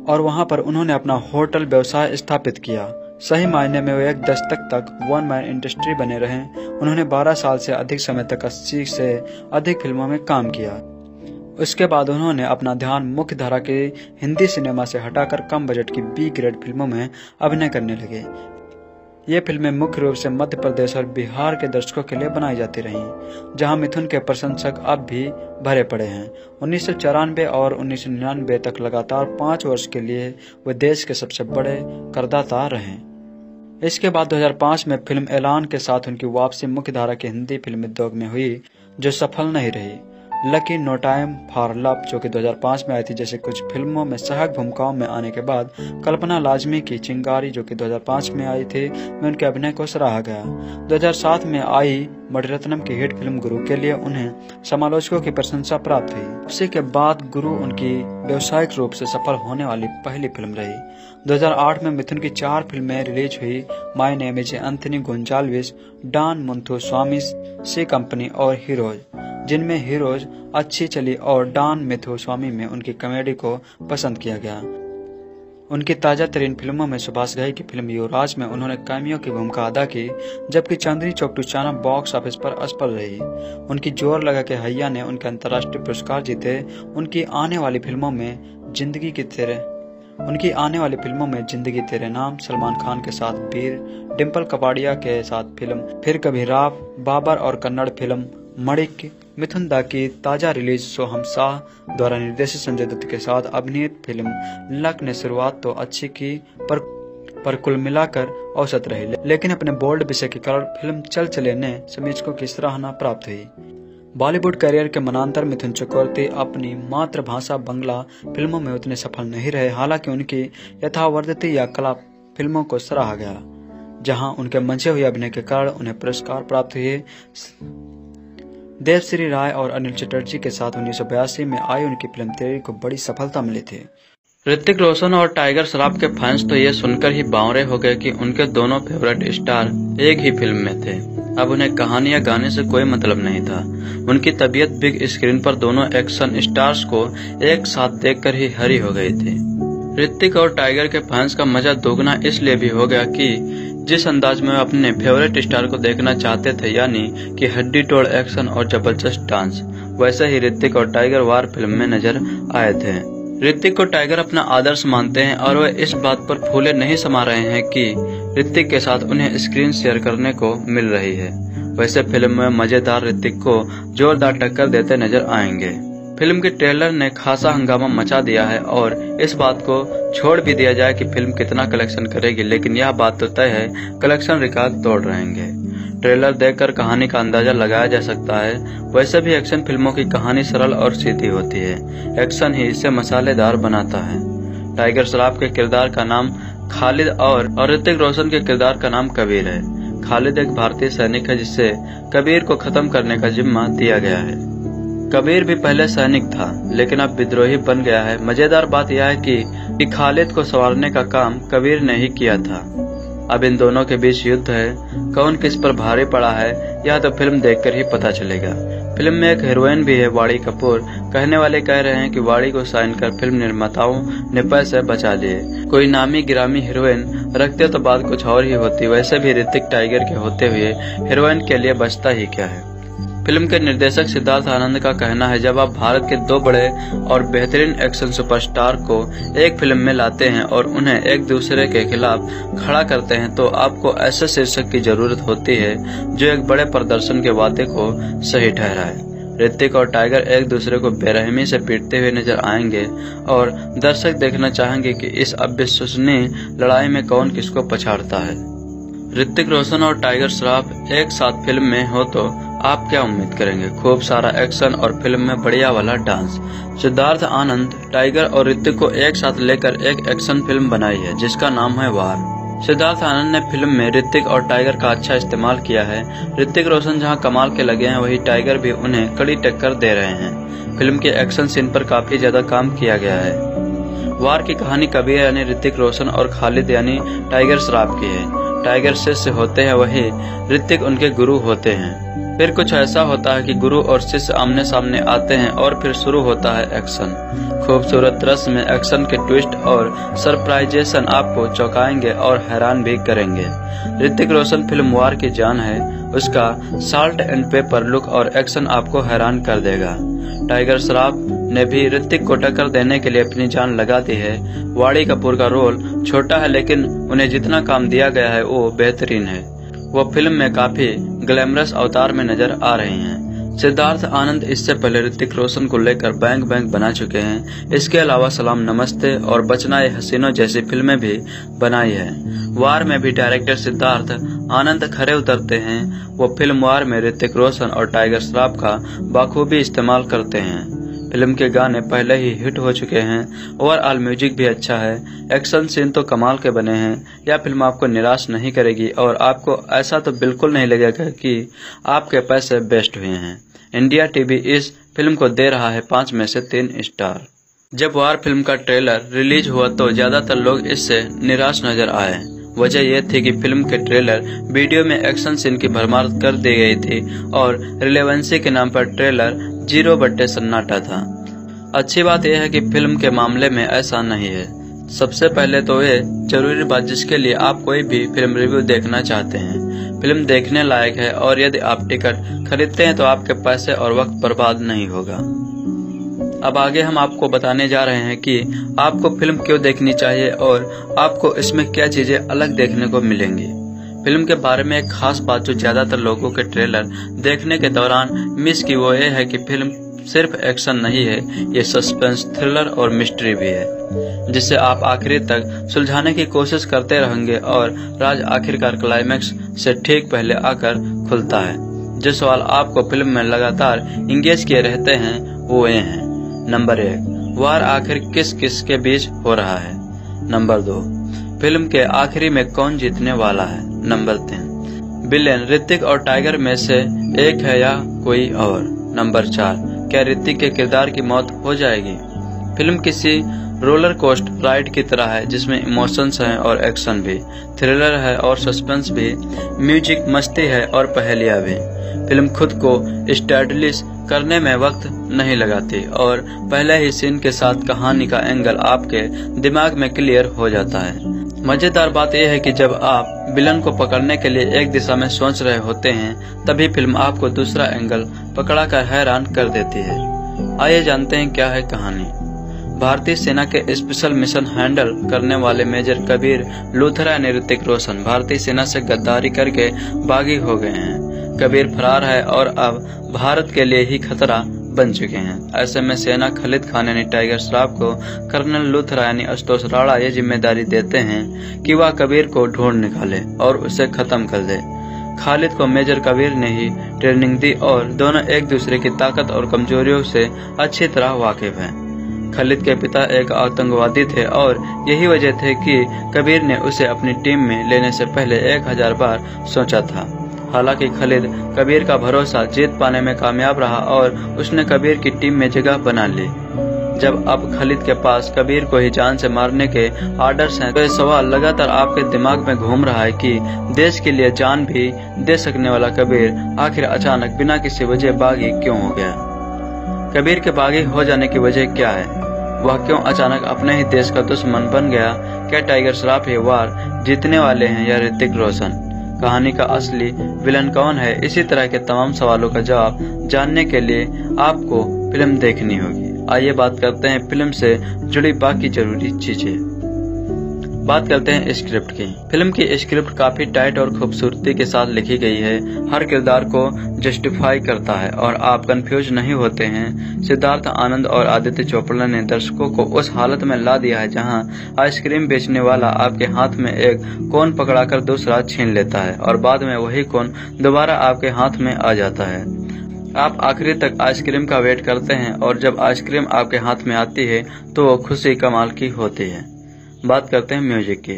और वहां पर उन्होंने अपना होटल व्यवसाय स्थापित किया। सही मायने में वे एक दशक तक वन मैन इंडस्ट्री बने रहे। उन्होंने 12 साल से अधिक समय तक 80 से अधिक फिल्मों में काम किया। उसके बाद उन्होंने अपना ध्यान मुख्य धारा के हिंदी सिनेमा से हटाकर कम बजट की बी ग्रेड फिल्मों में अभिनय करने लगे। ये फिल्में मुख्य रूप से मध्य प्रदेश और बिहार के दर्शकों के लिए बनाई जाती रहीं, जहां मिथुन के प्रशंसक अब भी भरे पड़े हैं। 1994 और 1999 तक लगातार 5 वर्ष के लिए वे देश के सबसे बड़े करदाता रहे। इसके बाद 2005 में फिल्म ऐलान के साथ उनकी वापसी मुख्य धारा की हिंदी फिल्म उद्योग में हुई, जो सफल नहीं रही। Lucky no time for love जो कि 2005 में आई थी, जैसे कुछ फिल्मों में सहायक भूमिकाओं में आने के बाद कल्पना लाजमी की चिंगारी जो कि 2005 में आई थी में उनके अभिनय को सराहा गया। 2007 में आई मणिरत्नम की हिट फिल्म गुरु के लिए उन्हें समालोचकों की प्रशंसा प्राप्त हुई। उसी के बाद गुरु उनकी व्यावसायिक रूप से सफल होने वाली पहली फिल्म रही। 2008 में मिथुन की 4 फिल्में रिलीज हुई, my name is Anthony Gonsalves, Don Muthuswami, C company और हीरोज, जिनमें हीरोज अच्छी चली और डॉन मुथुस्वामी में उनकी कॉमेडी को पसंद किया गया। उनकी ताजा तरीन फिल्मों में सुभाष घई की फिल्म युवराज में उन्होंने कैमियो की भूमिका अदा की, जबकि Chandni Chowk to China box office पर असफल रही। उनकी जोर लगा के हैया ने उनके अंतर्राष्ट्रीय पुरस्कार जीते। उनकी आने वाली फिल्मों में जिंदगी तेरे नाम, सलमान खान के साथ वीर, डिम्पल कपाड़िया के साथ फिल्म फिर कभी राव, बाबर और कन्नड़ फिल्म मणिक, मिथुन दा की ताजा रिलीज सोहम शाह द्वारा निर्देशित संजय दत्त के साथ अभिनीत फिल्म लक ने शुरुआत तो अच्छी की पर कुल मिलाकर औसत रही, लेकिन अपने बोल्ड विषय के कारण फिल्म चल चले ने समीक्षकों की सराहना प्राप्त हुई। बॉलीवुड करियर के मनांतर मिथुन चक्रवर्ती अपनी मातृभाषा बंगला फिल्मों में उतने सफल नहीं रहे। हालांकि उनकी यथावर्धती या कला फिल्मों को सराहा गया, जहां उनके मंचे हुए अभिनय के कारण उन्हें पुरस्कार प्राप्त हुए। देवश्री राय और अनिल चटर्जी के साथ 1982 में आई उनकी फिल्म तेरी को बड़ी सफलता मिली थी। ऋतिक रोशन और टाइगर श्रॉफ के फैंस तो ये सुनकर ही बावरे हो गए कि उनके दोनों फेवरेट स्टार एक ही फिल्म में थे। अब उन्हें कहानी या गाने से कोई मतलब नहीं था। उनकी तबीयत बिग स्क्रीन पर दोनों एक्शन स्टार्स को एक साथ देखकर ही हरी हो गई थी। ऋतिक और टाइगर के फैंस का मजा दोगुना इसलिए भी हो गया कि जिस अंदाज में वे अपने फेवरेट स्टार को देखना चाहते थे, यानी कि हड्डी तोड़ एक्शन और जबरदस्त डांस, वैसे ही ऋतिक और टाइगर वार फिल्म में नजर आए थे। ऋतिक को टाइगर अपना आदर्श मानते हैं और वे इस बात पर फूले नहीं समा रहे हैं कि ऋतिक के साथ उन्हें स्क्रीन शेयर करने को मिल रही है। वैसे फिल्म में मजेदार ऋतिक को जोरदार टक्कर देते नजर आएंगे। फिल्म के ट्रेलर ने खासा हंगामा मचा दिया है और इस बात को छोड़ भी दिया जाए कि फिल्म कितना कलेक्शन करेगी, लेकिन यह बात तो तय है कलेक्शन रिकॉर्ड तोड़ रहेंगे। ट्रेलर देखकर कहानी का अंदाजा लगाया जा सकता है। वैसे भी एक्शन फिल्मों की कहानी सरल और सीधी होती है, एक्शन ही इसे मसालेदार बनाता है। टाइगर श्रॉफ के किरदार का नाम खालिद और ऋतिक रोशन के किरदार का नाम कबीर है। खालिद एक भारतीय सैनिक है जिसे कबीर को खत्म करने का जिम्मा दिया गया है। कबीर भी पहले सैनिक था लेकिन अब विद्रोही बन गया है। मजेदार बात यह है कि खालिद को संवारने का काम कबीर ने ही किया था। अब इन दोनों के बीच युद्ध है, कौन किस पर भारी पड़ा है यह तो फिल्म देखकर ही पता चलेगा। फिल्म में एक हीरोइन भी है, वाणी कपूर। कहने वाले कह रहे हैं कि वाणी को साइन कर फिल्म निर्माताओं ने पैसे बचा लिए। कोई नामी गिरामी हीरोइन रखते तो बात कुछ और ही होती। वैसे भी ऋतिक टाइगर के होते हुए हीरोइन के लिए बचता ही क्या है। फिल्म के निर्देशक सिद्धार्थ आनंद का कहना है, जब आप भारत के 2 बड़े और बेहतरीन एक्शन सुपरस्टार को एक फिल्म में लाते हैं और उन्हें एक दूसरे के खिलाफ खड़ा करते हैं तो आपको ऐसे शीर्षक की जरूरत होती है जो एक बड़े प्रदर्शन के वादे को सही ठहराए। ऋतिक और टाइगर एक दूसरे को बेरहमी से पीटते हुए नजर आएंगे और दर्शक देखना चाहेंगे कि इस अविश्वसनीय लड़ाई में कौन किसको पछाड़ता है। ऋतिक रोशन और टाइगर श्रॉफ एक साथ फिल्म में हो तो आप क्या उम्मीद करेंगे? खूब सारा एक्शन और फिल्म में बढ़िया वाला डांस। सिद्धार्थ आनंद टाइगर और ऋतिक को एक साथ लेकर एक एक्शन फिल्म बनाई है जिसका नाम है वार। सिद्धार्थ आनंद ने फिल्म में ऋतिक और टाइगर का अच्छा इस्तेमाल किया है। ऋतिक रोशन जहां कमाल के लगे हैं वहीं टाइगर भी उन्हें कड़ी टक्कर दे रहे हैं। फिल्म के एक्शन सीन पर काफी ज्यादा काम किया गया है। वार की कहानी कबीर यानी ऋतिक रोशन और खालिद यानी टाइगर श्रॉफ की है। टाइगर शिष्य होते हैं, वही ऋतिक उनके गुरु होते हैं। फिर कुछ ऐसा होता है कि गुरु और शिष्य आमने सामने आते हैं और फिर शुरू होता है एक्शन। खूबसूरत दृश्य में एक्शन के ट्विस्ट और सरप्राइजेशन आपको चौंकाएंगे और हैरान भी करेंगे। ऋतिक रोशन फिल्म वार की जान है। उसका साल्ट एंड पेपर लुक और एक्शन आपको हैरान कर देगा। टाइगर श्रॉफ ने भी ऋतिक को टक्कर देने के लिए अपनी जान लगा दी है। वाणी कपूर का रोल छोटा है लेकिन उन्हें जितना काम दिया गया है वो बेहतरीन है। वो फिल्म में काफी ग्लैमरस अवतार में नजर आ रही हैं। सिद्धार्थ आनंद इससे पहले ऋतिक रोशन को लेकर बैंक बैंक बना चुके हैं। इसके अलावा सलाम नमस्ते और बचना ये हसीनों जैसी फिल्में भी बनाई है। वार में भी डायरेक्टर सिद्धार्थ आनंद खरे उतरते हैं वो फिल्म वार में ऋतिक रोशन और टाइगर श्रॉफ का बखूबी इस्तेमाल करते हैं। फिल्म के गाने पहले ही हिट हो चुके हैं, ओवरऑल म्यूजिक भी अच्छा है, एक्शन सीन तो कमाल के बने हैं। यह फिल्म आपको निराश नहीं करेगी और आपको ऐसा तो बिल्कुल नहीं लगेगा कि आपके पैसे वेस्ट हुए हैं। इंडिया टीवी इस फिल्म को दे रहा है 5 में से 3 स्टार। जब वार फिल्म का ट्रेलर रिलीज हुआ तो ज्यादातर लोग इससे निराश नजर आए। वजह यह थी कि फिल्म के ट्रेलर वीडियो में एक्शन सीन की भरमार कर दी गई थी और रिलेवेंसी के नाम पर ट्रेलर 0 सन्नाटा था। अच्छी बात यह है कि फिल्म के मामले में ऐसा नहीं है। सबसे पहले तो ये जरूरी बात जिसके लिए आप कोई भी फिल्म रिव्यू देखना चाहते हैं, फिल्म देखने लायक है और यदि आप टिकट खरीदते हैं तो आपके पैसे और वक्त बर्बाद नहीं होगा। अब आगे हम आपको बताने जा रहे हैं कि आपको फिल्म क्यों देखनी चाहिए और आपको इसमें क्या चीजें अलग देखने को मिलेंगी। फिल्म के बारे में एक खास बात जो ज्यादातर लोगों के ट्रेलर देखने के दौरान मिस की वो ये है कि फिल्म सिर्फ एक्शन नहीं है, ये सस्पेंस, थ्रिलर और मिस्ट्री भी है जिसे आप आखिरी तक सुलझाने की कोशिश करते रहेंगे और राज आखिरकार क्लाइमैक्स से ठीक पहले आकर खुलता है। जो सवाल आपको फिल्म में लगातार इंगेज किए रहते हैं वो ये हैं। नंबर 1, वार आखिर किस किस के बीच हो रहा है। नंबर 2, फिल्म के आखिरी में कौन जीतने वाला है। नंबर 3, विलेन ऋतिक और टाइगर में से एक है या कोई और। नंबर 4, क्या ऋतिक के किरदार की मौत हो जाएगी। फिल्म किसी रोलर कोस्ट राइड की तरह है जिसमें इमोशंस हैं और एक्शन भी, थ्रिलर है और सस्पेंस भी, म्यूजिक मस्ती है और पहेलियां भी। फिल्म खुद को स्टाइलिश करने में वक्त नहीं लगाती और पहले ही सीन के साथ कहानी का एंगल आपके दिमाग में क्लियर हो जाता है। मजेदार बात यह है कि जब आप विलन को पकड़ने के लिए एक दिशा में सोच रहे होते हैं तभी फिल्म आपको दूसरा एंगल पकड़ाकर हैरान कर देती है। आइए जानते हैं क्या है कहानी। भारतीय सेना के स्पेशल मिशन हैंडल करने वाले मेजर कबीर लूथरा ने ऋतिक रोशन भारतीय सेना से गद्दारी करके बागी हो गए हैं। कबीर फरार है और अब भारत के लिए ही खतरा बन चुके हैं। ऐसे में सेना खालिद खान यानी टाइगर श्रॉफ को कर्नल लूथरा यानी आशुतोष राणा ये जिम्मेदारी देते हैं कि वह कबीर को ढूंढ निकाले और उसे खत्म कर दे। खालिद को मेजर कबीर ने ही ट्रेनिंग दी और दोनों एक दूसरे की ताकत और कमजोरियों से अच्छी तरह वाकिफ हैं। खालिद के पिता एक आतंकवादी थे और यही वजह थे कि कबीर ने उसे अपनी टीम में लेने से पहले 1000 बार सोचा था। हालांकि खालिद कबीर का भरोसा जीत पाने में कामयाब रहा और उसने कबीर की टीम में जगह बना ली। जब अब खालिद के पास कबीर को ही जान से मारने के आर्डर्स हैं तो ये सवाल लगातार आपके दिमाग में घूम रहा है कि देश के लिए जान भी दे सकने वाला कबीर आखिर अचानक बिना किसी वजह बागी क्यों हो गया। कबीर के बागी हो जाने की वजह क्या है, वह क्यों अचानक अपने ही देश का दुश्मन बन गया। क्या टाइगर श्रॉफ ये वार जीतने वाले हैं या ऋतिक रोशन। कहानी का असली विलन कौन है, इसी तरह के तमाम सवालों का जवाब जानने के लिए आपको फिल्म देखनी होगी। आइए बात करते हैं फिल्म से जुड़ी बाकी जरूरी चीजें। बात करते हैं स्क्रिप्ट की। फिल्म की स्क्रिप्ट काफी टाइट और खूबसूरती के साथ लिखी गई है, हर किरदार को जस्टिफाई करता है और आप कंफ्यूज नहीं होते हैं। सिद्धार्थ आनंद और आदित्य चोपड़ा ने दर्शकों को उस हालत में ला दिया है जहां आइसक्रीम बेचने वाला आपके हाथ में एक कोन पकड़ाकर दूसरा छीन लेता है और बाद में वही कोन दोबारा आपके हाथ में आ जाता है। आप आखिरी तक आइसक्रीम का वेट करते हैं और जब आइसक्रीम आपके हाथ में आती है तो वो खुशी कमाल की होती है। बात करते हैं म्यूजिक की।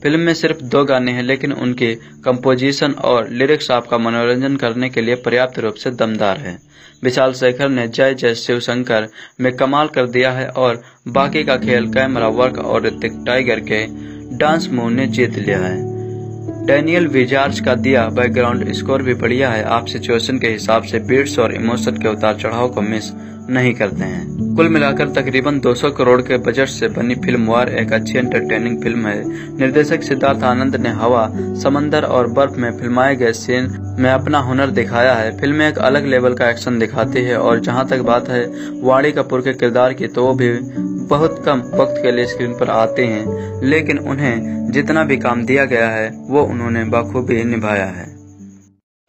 फिल्म में सिर्फ 2 गाने हैं लेकिन उनकी कंपोजिशन और लिरिक्स आपका मनोरंजन करने के लिए पर्याप्त रूप से दमदार है। विशाल शेखर ने जय जय शिव शंकर में कमाल कर दिया है और बाकी का खेल कैमरा वर्क और ऋतिक टाइगर के डांस मूव ने जीत लिया है। डैनियल विजार्ज का दिया बैकग्राउंड स्कोर भी बढ़िया है। आप सिचुएशन के हिसाब से बीट्स और इमोशन के उतार चढ़ाव को मिस नहीं करते हैं। कुल मिलाकर तकरीबन 200 करोड़ के बजट से बनी फिल्म वार एक अच्छी एंटरटेनिंग फिल्म है। निर्देशक सिद्धार्थ आनंद ने हवा, समंदर और बर्फ में फिल्माए गए सीन में अपना हुनर दिखाया है। फिल्म एक अलग लेवल का एक्शन दिखाती है और जहां तक बात है वाणी कपूर के किरदार की तो वो भी बहुत कम वक्त के लिए स्क्रीन पर आते हैं, लेकिन उन्हें जितना भी काम दिया गया है वो उन्होंने बखूबी निभाया है।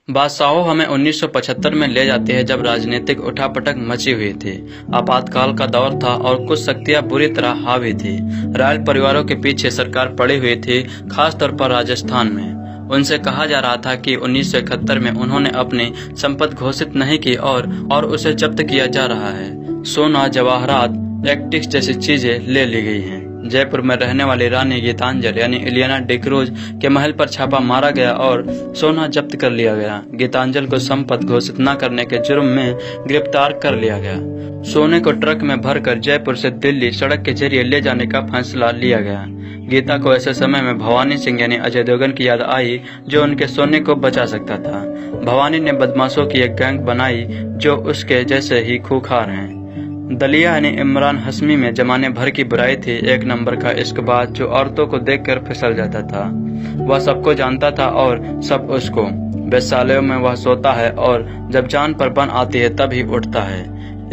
बादशाहों हमें 1975 में ले जाती है जब राजनीतिक उठापटक मची हुई थी। आपातकाल का दौर था और कुछ शक्तियां बुरी तरह हावी थी। रॉयल परिवारों के पीछे सरकार पड़ी हुई थी, खास तौर पर राजस्थान में। उनसे कहा जा रहा था कि 1971 में उन्होंने अपनी संपत्ति घोषित नहीं की और उसे जब्त किया जा रहा है। सोना, जवाहरात, एंटीक जैसी चीजें ले ली गई हैं। जयपुर में रहने वाली रानी गीतांजलि यानी इलियाना डिक्रूज के महल पर छापा मारा गया और सोना जब्त कर लिया गया। गीतांजलि को संपत्ति घोषित न करने के जुर्म में गिरफ्तार कर लिया गया। सोने को ट्रक में भरकर जयपुर से दिल्ली सड़क के जरिए ले जाने का फैसला लिया गया। गीता को ऐसे समय में भवानी सिंह यानी अजय देवगन की याद आई, जो उनके सोने को बचा सकता था। भवानी ने बदमाशों की एक गैंग बनाई जो उसके जैसे ही खूंखार हैं। दलिया यानी इमरान हाशमी में जमाने भर की बुराई थी, एक नंबर का इश्कबाज जो औरतों को देखकर फिसल जाता था। वह सबको जानता था और सब उसको। वेश्यालयों में वह सोता है और जब जान पर बन आती है तभी उठता है।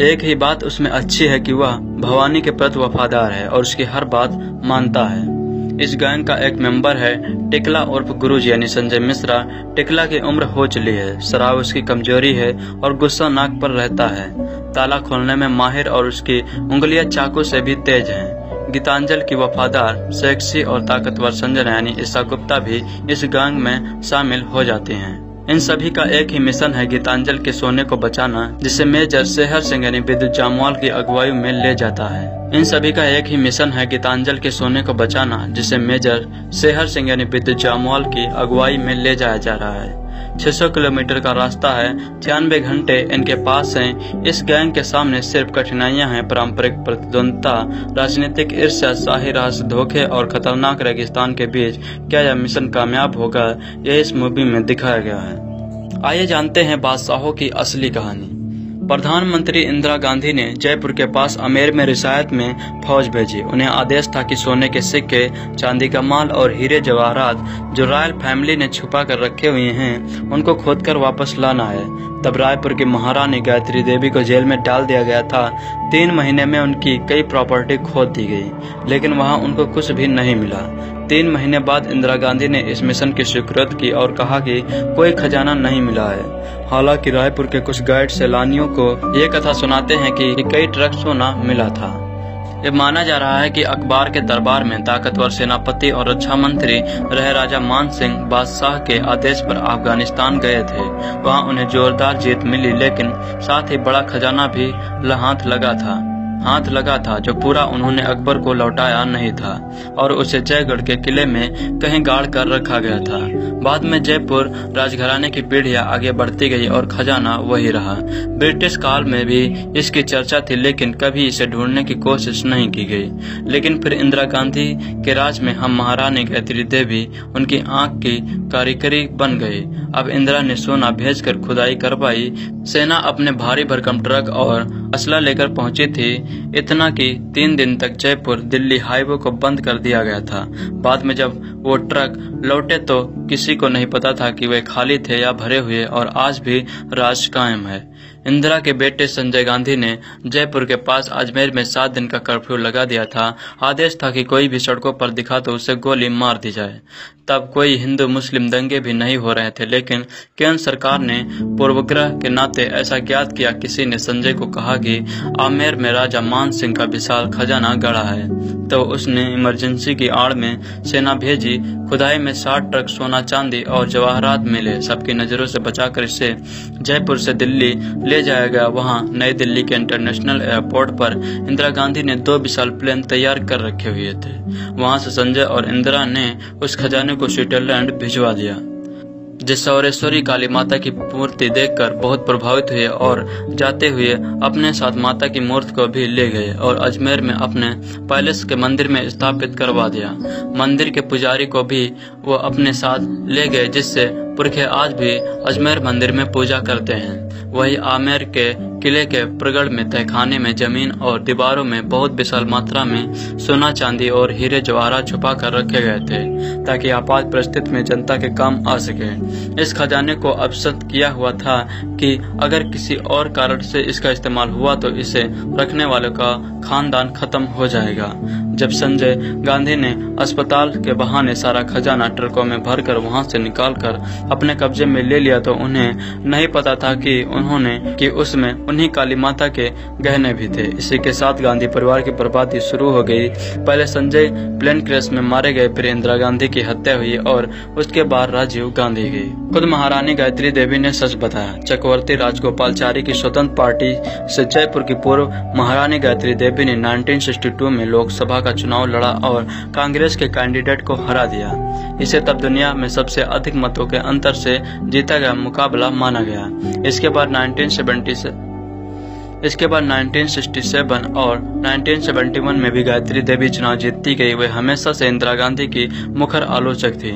एक ही बात उसमें अच्छी है कि वह भवानी के प्रति वफादार है और उसकी हर बात मानता है। इस गैंग का एक मेंबर है टिकला उर्फ गुरुजी यानी संजय मिश्रा। टिकला की उम्र हो चली है, शराब उसकी कमजोरी है और गुस्सा नाक पर रहता है। ताला खोलने में माहिर और उसकी उंगलियां चाकू से भी तेज हैं। गीतांजलि की वफादार, सेक्सी और ताकतवर संजना यानी ईशा गुप्ता भी इस गैंग में शामिल हो जाती हैं। इन सभी का एक ही मिशन है गीतांजलि के सोने को बचाना, जिसे मेजर सेहर सिंह यानी विद्युत जामवाल की अगुवाई में ले जाता है। इन सभी का एक ही मिशन है गीतांजलि के सोने को बचाना, जिसे मेजर सेहर सिंह यानी विद्युत जामवाल की अगुवाई में ले जाया जा रहा है। 600 किलोमीटर का रास्ता है, 96 घंटे इनके पास हैं। इस गैंग के सामने सिर्फ कठिनाइयां हैं, पारंपरिक प्रतिद्वंदता, राजनीतिक ईर्ष्या, शाही राज, धोखे और खतरनाक रेगिस्तान के बीच क्या यह मिशन कामयाब होगा, यह इस मूवी में दिखाया गया है। आइए जानते हैं बादशाहों की असली कहानी। प्रधानमंत्री इंदिरा गांधी ने जयपुर के पास अमेर में रियासत में फौज भेजी। उन्हें आदेश था कि सोने के सिक्के, चांदी का माल और हीरे जवाहरात जो रॉयल फैमिली ने छुपा कर रखे हुए हैं उनको खोदकर वापस लाना है। तब रायपुर की महारानी गायत्री देवी को जेल में डाल दिया गया था। 3 महीने में उनकी कई प्रॉपर्टी खोद दी गई, लेकिन वहां उनको कुछ भी नहीं मिला। 3 महीने बाद इंदिरा गांधी ने इस मिशन की स्वीकृति की और कहा कि कोई खजाना नहीं मिला है। हालांकि रायपुर के कुछ गाइड सैलानियों को ये कथा सुनाते हैं कि कई ट्रक सोना मिला था। ये माना जा रहा है कि अकबर के दरबार में ताकतवर सेनापति और रक्षा मंत्री रहे राजा मान सिंह बादशाह के आदेश पर अफगानिस्तान गए थे। वहां उन्हें जोरदार जीत मिली, लेकिन साथ ही बड़ा खजाना भी हाथ लगा था जो पूरा उन्होंने अकबर को लौटाया नहीं था और उसे जयगढ़ के किले में कहीं गाड़ कर रखा गया था। बाद में जयपुर राजघराने की पीढ़ियां आगे बढ़ती गई और खजाना वही रहा। ब्रिटिश काल में भी इसकी चर्चा थी, लेकिन कभी इसे ढूंढने की कोशिश नहीं की गई। लेकिन फिर इंदिरा गांधी के राज में हम महारानी गायत्री देवी उनकी आंख की कारीगरी बन गई। अब इंदिरा ने सोना भेजकर खुदाई करवाई। सेना अपने भारी भरकम ट्रक और असला लेकर पहुंची थी। इतना कि 3 दिन तक जयपुर दिल्ली हाईवे को बंद कर दिया गया था। बाद में जब वो ट्रक लौटे तो किसी को नहीं पता था कि वे खाली थे या भरे हुए, और आज भी राज कायम है। इंदिरा के बेटे संजय गांधी ने जयपुर के पास अजमेर में 7 दिन का कर्फ्यू लगा दिया था। आदेश था कि कोई भी सड़कों पर दिखा तो उसे गोली मार दी जाए। तब कोई हिंदू मुस्लिम दंगे भी नहीं हो रहे थे, लेकिन केंद्र सरकार ने पूर्वग्रह के नाते ऐसा ज्ञात किया। किसी ने संजय को कहा कि आमेर में राजा मान सिंह का विशाल खजाना गड़ा है, तो उसने इमरजेंसी की आड़ में सेना भेजी। खुदाई में 60 ट्रक सोना, चांदी और जवाहरात मिले। सबकी नजरों से बचाकर इसे जयपुर से दिल्ली ले जाया गया। वहां नई दिल्ली के इंटरनेशनल एयरपोर्ट पर इंदिरा गांधी ने 2 विशाल प्लेन तैयार कर रखे हुए थे। वहां से संजय और इंदिरा ने उस खजाने को स्विट्जरलैंड भिजवा दिया। जसौरेश्वरी काली माता की मूर्ति देखकर बहुत प्रभावित हुए और जाते हुए अपने साथ माता की मूर्ति को भी ले गए और अजमेर में अपने पैलेस के मंदिर में स्थापित करवा दिया। मंदिर के पुजारी को भी वो अपने साथ ले गए, जिससे पुरखे आज भी अजमेर मंदिर में पूजा करते हैं। वही आमेर के किले के प्रगढ़ में तहखाने में जमीन और दीवारों में बहुत विशाल मात्रा में सोना, चांदी और हीरे जवाहरात छुपा कर रखे गए थे, ताकि आपात परिस्थिति में जनता के काम आ सके। इस खजाने को अवशत किया हुआ था कि अगर किसी और कारण से इसका इस्तेमाल हुआ तो इसे रखने वालों का खानदान खत्म हो जाएगा। जब संजय गांधी ने अस्पताल के बहाने सारा खजाना ट्रकों में भरकर वहां से निकालकर अपने कब्जे में ले लिया तो उन्हें नहीं पता था कि उसमें उन्हीं काली माता के गहने भी थे। इसी के साथ गांधी परिवार की बर्बादी शुरू हो गई। पहले संजय प्लेन क्रैश में मारे गए, फिर इंदिरा गांधी की हत्या हुई और उसके बाद राजीव गांधी गई। खुद महारानी गायत्री देवी ने सच बताया। चक्रवर्ती राजगोपालचारी की स्वतंत्र पार्टी से जयपुर की पूर्व महारानी गायत्री देवी ने 1962 में लोकसभा का चुनाव लड़ा और कांग्रेस के कैंडिडेट को हरा दिया। इसे तब दुनिया में सबसे अधिक मतों के अंतर से जीता गया मुकाबला माना गया। इसके बाद 1967 और 1971 में भी गायत्री देवी चुनाव जीतती गई। वे हमेशा से इंदिरा गांधी की मुखर आलोचक थी।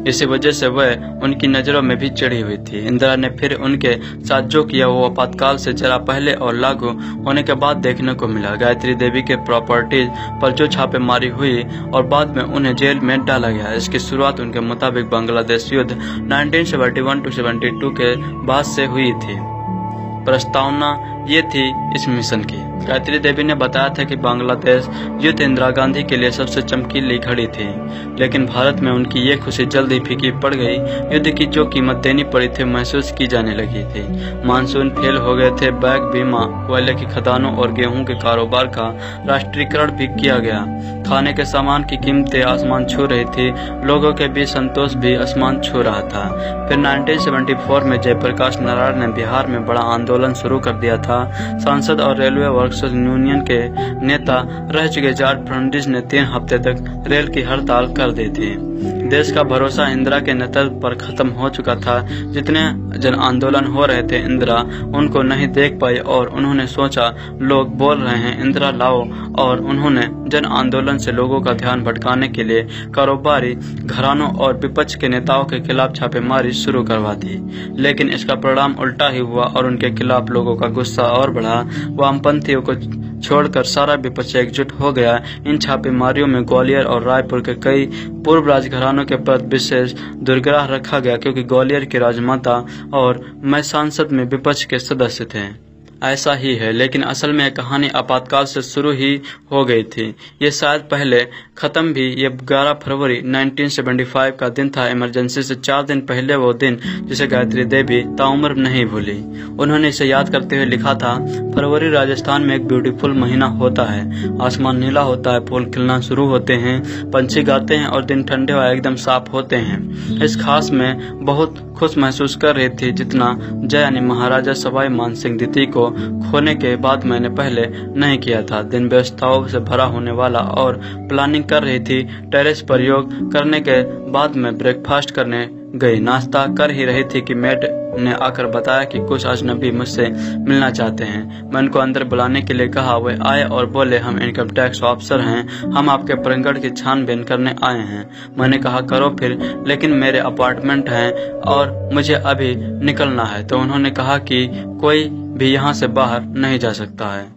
इसी वजह से वह उनकी नजरों में भी चढ़ी हुई थी। इंदिरा ने फिर उनके साथ जो किया वो आपातकाल से जरा पहले और लागू होने के बाद देखने को मिला। गायत्री देवी के प्रॉपर्टीज पर जो छापेमारी हुई और बाद में उन्हें जेल में डाला गया, इसकी शुरुआत उनके मुताबिक बांग्लादेश युद्ध 1971-72 के बाद से हुई थी। प्रस्तावना ये थी इस मिशन की। गायत्री देवी ने बताया था कि बांग्लादेश युद्ध इंदिरा गांधी के लिए सबसे चमकीली घड़ी थी, लेकिन भारत में उनकी ये खुशी जल्द ही फीकी पड़ गई। युद्ध की जो कीमत देनी पड़ी थी महसूस की जाने लगी थी। मानसून फेल हो गए थे, बैंक बीमा, कोयले की खदानों और गेहूं के कारोबार का राष्ट्रीयकरण भी किया गया। खाने के सामान की कीमतें आसमान छू रही थी। लोगों के बीच संतोष भी आसमान छू रहा था। फिर 1974 में जयप्रकाश नारायण ने बिहार में बड़ा आंदोलन शुरू कर दिया था। सांसद और रेलवे वर्कर्स यूनियन के नेता रह चुके जॉर्ज फर्नांडिस ने 3 हफ्ते तक रेल की हड़ताल कर दी थी। देश का भरोसा इंदिरा के नेतृत्व पर खत्म हो चुका था। जितने जन आंदोलन हो रहे थे इंदिरा उनको नहीं देख पाई और उन्होंने सोचा लोग बोल रहे हैं इंदिरा लाओ, और उन्होंने जन आंदोलन से लोगों का ध्यान भटकाने के लिए कारोबारी घरानों और विपक्ष के नेताओं के खिलाफ छापेमारी शुरू करवा दी। लेकिन इसका परिणाम उल्टा ही हुआ और उनके खिलाफ लोगों का गुस्सा और बढ़ा। वामपंथियों को छोड़कर सारा विपक्ष एकजुट हो गया। इन छापेमारियों में ग्वालियर और रायपुर के कई पूर्व राजघरानों के प्रति विशेष दुर्ग्रह रखा गया, क्योंकि ग्वालियर की राजमाता और मैं सांसद में विपक्ष के सदस्य थे। ऐसा ही है, लेकिन असल में यह कहानी आपातकाल से शुरू ही हो गई थी। ये शायद पहले खत्म भी। ये 11 फरवरी 1975 का दिन था। इमरजेंसी से 4 दिन पहले वो दिन जिसे गायत्री देवी ताउम्र नहीं भूली। उन्होंने इसे याद करते हुए लिखा था, फरवरी राजस्थान में एक ब्यूटीफुल महीना होता है। आसमान नीला होता है, फूल खिलना शुरू होते हैं, पंछी गाते हैं और दिन ठंडे और एकदम साफ होते हैं। इस खास में बहुत खुश महसूस कर रही थी जितना जय यानी महाराजा सवाई मानसिंह द्वितीय को खोने के बाद मैंने पहले नहीं किया था। दिन व्यवस्थाओं से भरा होने वाला और प्लानिंग कर रही थी। टेरेस पर योग करने के बाद मैं ब्रेकफास्ट करने गई। नाश्ता कर ही रही थी कि मेड ने आकर बताया कि कुछ अजनबी मुझसे मिलना चाहते हैं। मैं उनको अंदर बुलाने के लिए कहा। वे आए और बोले, हम इनकम टैक्स ऑफिसर हैं, हम आपके प्रकरण की छानबीन करने आए हैं। मैंने कहा करो फिर, लेकिन मेरे अपार्टमेंट हैं और मुझे अभी निकलना है। तो उन्होंने कहा कि कोई भी यहाँ से बाहर नहीं जा सकता है।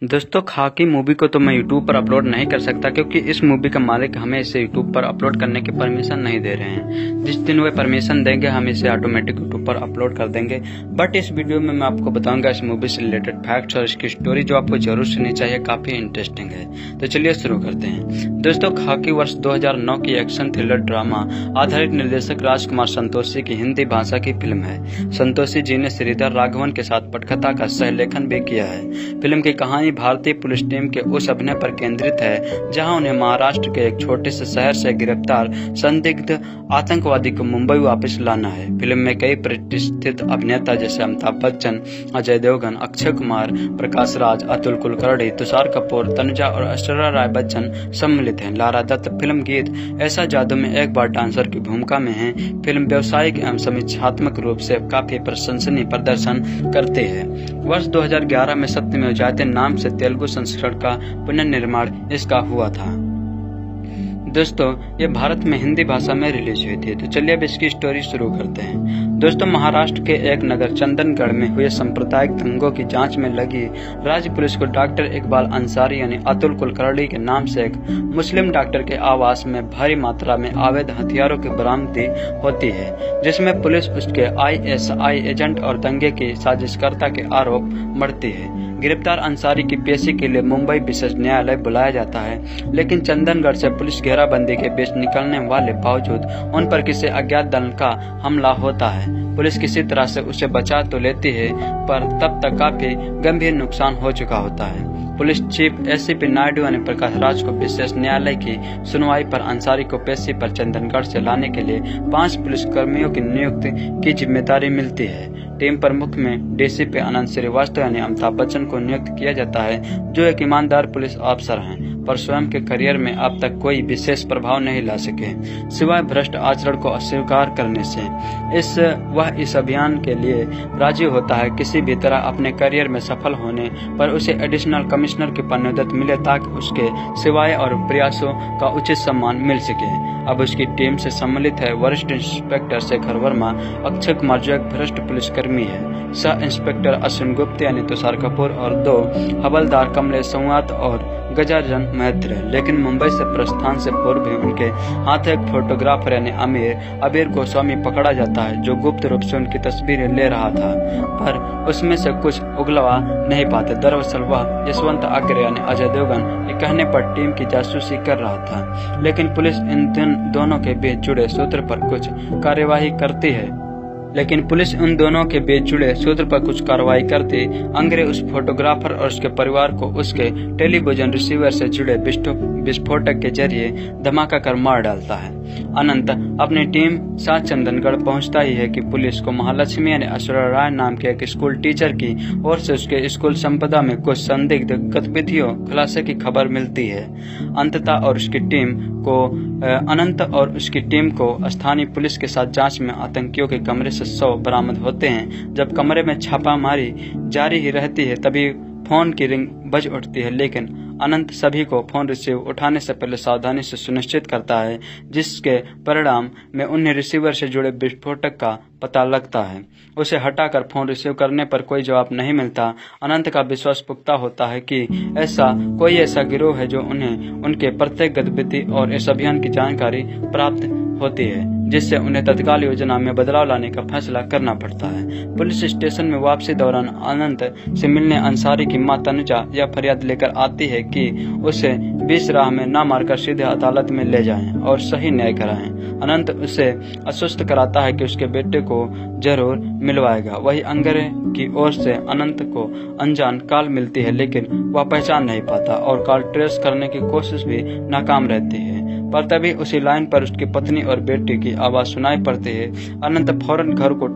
दोस्तों, खाकी मूवी को तो मैं YouTube पर अपलोड नहीं कर सकता, क्योंकि इस मूवी का मालिक हमें इसे YouTube पर अपलोड करने की परमिशन नहीं दे रहे हैं। जिस दिन वे परमिशन देंगे हम इसे ऑटोमेटिक YouTube पर अपलोड कर देंगे। बट इस वीडियो में मैं आपको बताऊंगा इस मूवी से रिलेटेड फैक्ट्स और इसकी स्टोरी, जो आपको जरूर सुननी चाहिए, काफी इंटरेस्टिंग है। तो चलिए शुरू करते हैं। दोस्तों, खाकी वर्ष 2009 की एक्शन थ्रिलर ड्रामा आधारित निर्देशक राजकुमार संतोषी की हिंदी भाषा की फिल्म है। संतोषी जी ने श्रीधर राघवन के साथ पटकथा का सहलेखन भी किया है। फिल्म की कहानी भारतीय पुलिस टीम के उस अभिनय पर केंद्रित है जहां उन्हें महाराष्ट्र के एक छोटे से शहर से गिरफ्तार संदिग्ध आतंकवादी को मुंबई वापस लाना है। फिल्म में कई प्रतिष्ठित अभिनेता जैसे अमिताभ बच्चन, अजय देवगन, अक्षय कुमार, प्रकाश राज, अतुल कुलकर्णी, तुषार कपूर, तनुजा और ऐश्वर्या राय बच्चन सम्मिलित हैं। लारा दत्त फिल्म गीत ऐसा जादू में एक बार डांसर की भूमिका में है। फिल्म व्यावसायिक एवं समीक्षात्मक रूप से काफी प्रशंसनीय प्रदर्शन करते हैं। वर्ष 2011 में सत्यमेव जयते नाम से तेलुगु संस्करण का पुनर्निर्माण इसका हुआ था। दोस्तों, ये भारत में हिंदी भाषा में रिलीज हुई थी। तो चलिए अब इसकी स्टोरी शुरू करते हैं। दोस्तों, महाराष्ट्र के एक नगर चंदनगढ़ में हुए सांप्रदायिक दंगों की जांच में लगी राज्य पुलिस को डॉक्टर इकबाल अंसारी यानी अतुल कुलकर्णी के नाम से एक मुस्लिम डॉक्टर के आवास में भारी मात्रा में अवैध हथियारों की बरामदगी होती है, जिसमें पुलिस उसके ISI एजेंट और दंगे के साजिशकर्ता के आरोप बढ़ती है। गिरफ्तार अंसारी की पेशी के लिए मुंबई विशेष न्यायालय बुलाया जाता है, लेकिन चंदनगढ़ से पुलिस घेराबंदी के बीच निकलने वाले बावजूद उन पर किसी अज्ञात दल का हमला होता है। पुलिस किसी तरह से उसे बचा तो लेती है, पर तब तक काफी गंभीर नुकसान हो चुका होता है। पुलिस चीफ एसीपी नायडू ने प्रकाश राज को विशेष न्यायालय की सुनवाई पर अंसारी को पेशी पर चंदनगढ़ से लाने के लिए 5 पुलिसकर्मियों की नियुक्ति की जिम्मेदारी मिलती है। टीम प्रमुख में डीसीपी आनंद श्रीवास्तव यानी अमिताभ बच्चन को नियुक्त किया जाता है, जो एक ईमानदार पुलिस अफसर हैं, पर स्वयं के करियर में अब तक कोई विशेष प्रभाव नहीं ला सके, सिवाय भ्रष्ट आचरण को अस्वीकार करने से। वह इस अभियान के लिए राजी होता है किसी भी तरह अपने करियर में सफल होने पर उसे एडिशनल कमिश्नर की पदोन्नति मिले, ताकि उसके सेवाएं और प्रयासों का उचित सम्मान मिल सके। अब उसकी टीम से सम्मिलित है वरिष्ठ इंस्पेक्टर शेखर वर्मा, अक्षय कुमार जो एक भ्रष्ट पुलिसकर्मी है, सह इंस्पेक्टर अश्विन गुप्ता यानी तुषार कपूर और 2 हवलदार कमलेश संवात और गजानन महत्र। लेकिन मुंबई से प्रस्थान से पूर्व भी उनके हाथ एक फोटोग्राफर यानी अबीर गोस्वामी पकड़ा जाता है, जो गुप्त रूप से उनकी तस्वीरें ले रहा था, पर उसमें से कुछ उगलवा नहीं पाते। दरअसल वह यशवंत अग्रे यानी अजय देवगन के कहने पर टीम की जासूसी कर रहा था, लेकिन पुलिस इन दोनों के बीच जुड़े सूत्र पर कुछ कार्यवाही करती है। अंग्रे उस फोटोग्राफर और उसके परिवार को उसके टेलीविजन रिसीवर से जुड़े विस्फोटक के जरिए धमाका कर मार डालता है। अनंत अपनी टीम साथ चंदनगढ़ पहुंचता ही है कि पुलिस को महालक्ष्मी यानी ऐश्वर्या राय नाम के एक स्कूल टीचर की ओर से उसके स्कूल संपदा में कुछ संदिग्ध गतिविधियों खुलासे की खबर मिलती है। अनंत और उसकी टीम को स्थानीय पुलिस के साथ जांच में आतंकियों के कमरे से 100 बरामद होते हैं। जब कमरे में छापामारी जारी ही रहती है, तभी फोन की रिंग बज उठती है, लेकिन अनंत सभी को फोन रिसीव उठाने से पहले सावधानी से सुनिश्चित करता है, जिसके परिणाम में उन्हें रिसीवर से जुड़े विस्फोटक का पता लगता है। उसे हटाकर फोन रिसीव करने पर कोई जवाब नहीं मिलता। अनंत का विश्वास पुख्ता होता है कि ऐसा गिरोह है जो उन्हें उनके प्रत्येक गतिविधि और इस अभियान की जानकारी प्राप्त होती है, जिससे उन्हें तत्काल योजना में बदलाव लाने का फैसला करना पड़ता है। पुलिस स्टेशन में वापसी दौरान अनंत से मिलने अंसारी की मां तनुजा यह फरियाद लेकर आती है कि उसे 20 राह में न मारकर सीधे अदालत में ले जाएं और सही न्याय कराएं। अनंत उसे आश्वस्त कराता है कि उसके बेटे को जरूर मिलवाएगा। वही अंग्रे की ओर से अनंत को अनजान कॉल मिलती है, लेकिन वह पहचान नहीं पाता और कॉल ट्रेस करने की कोशिश भी नाकाम रहती है। पर तभी उसी लाइन पर उसकी पत्नी और बेटी की आवाज सुनाई पड़ती है। अनंत फौरन घर को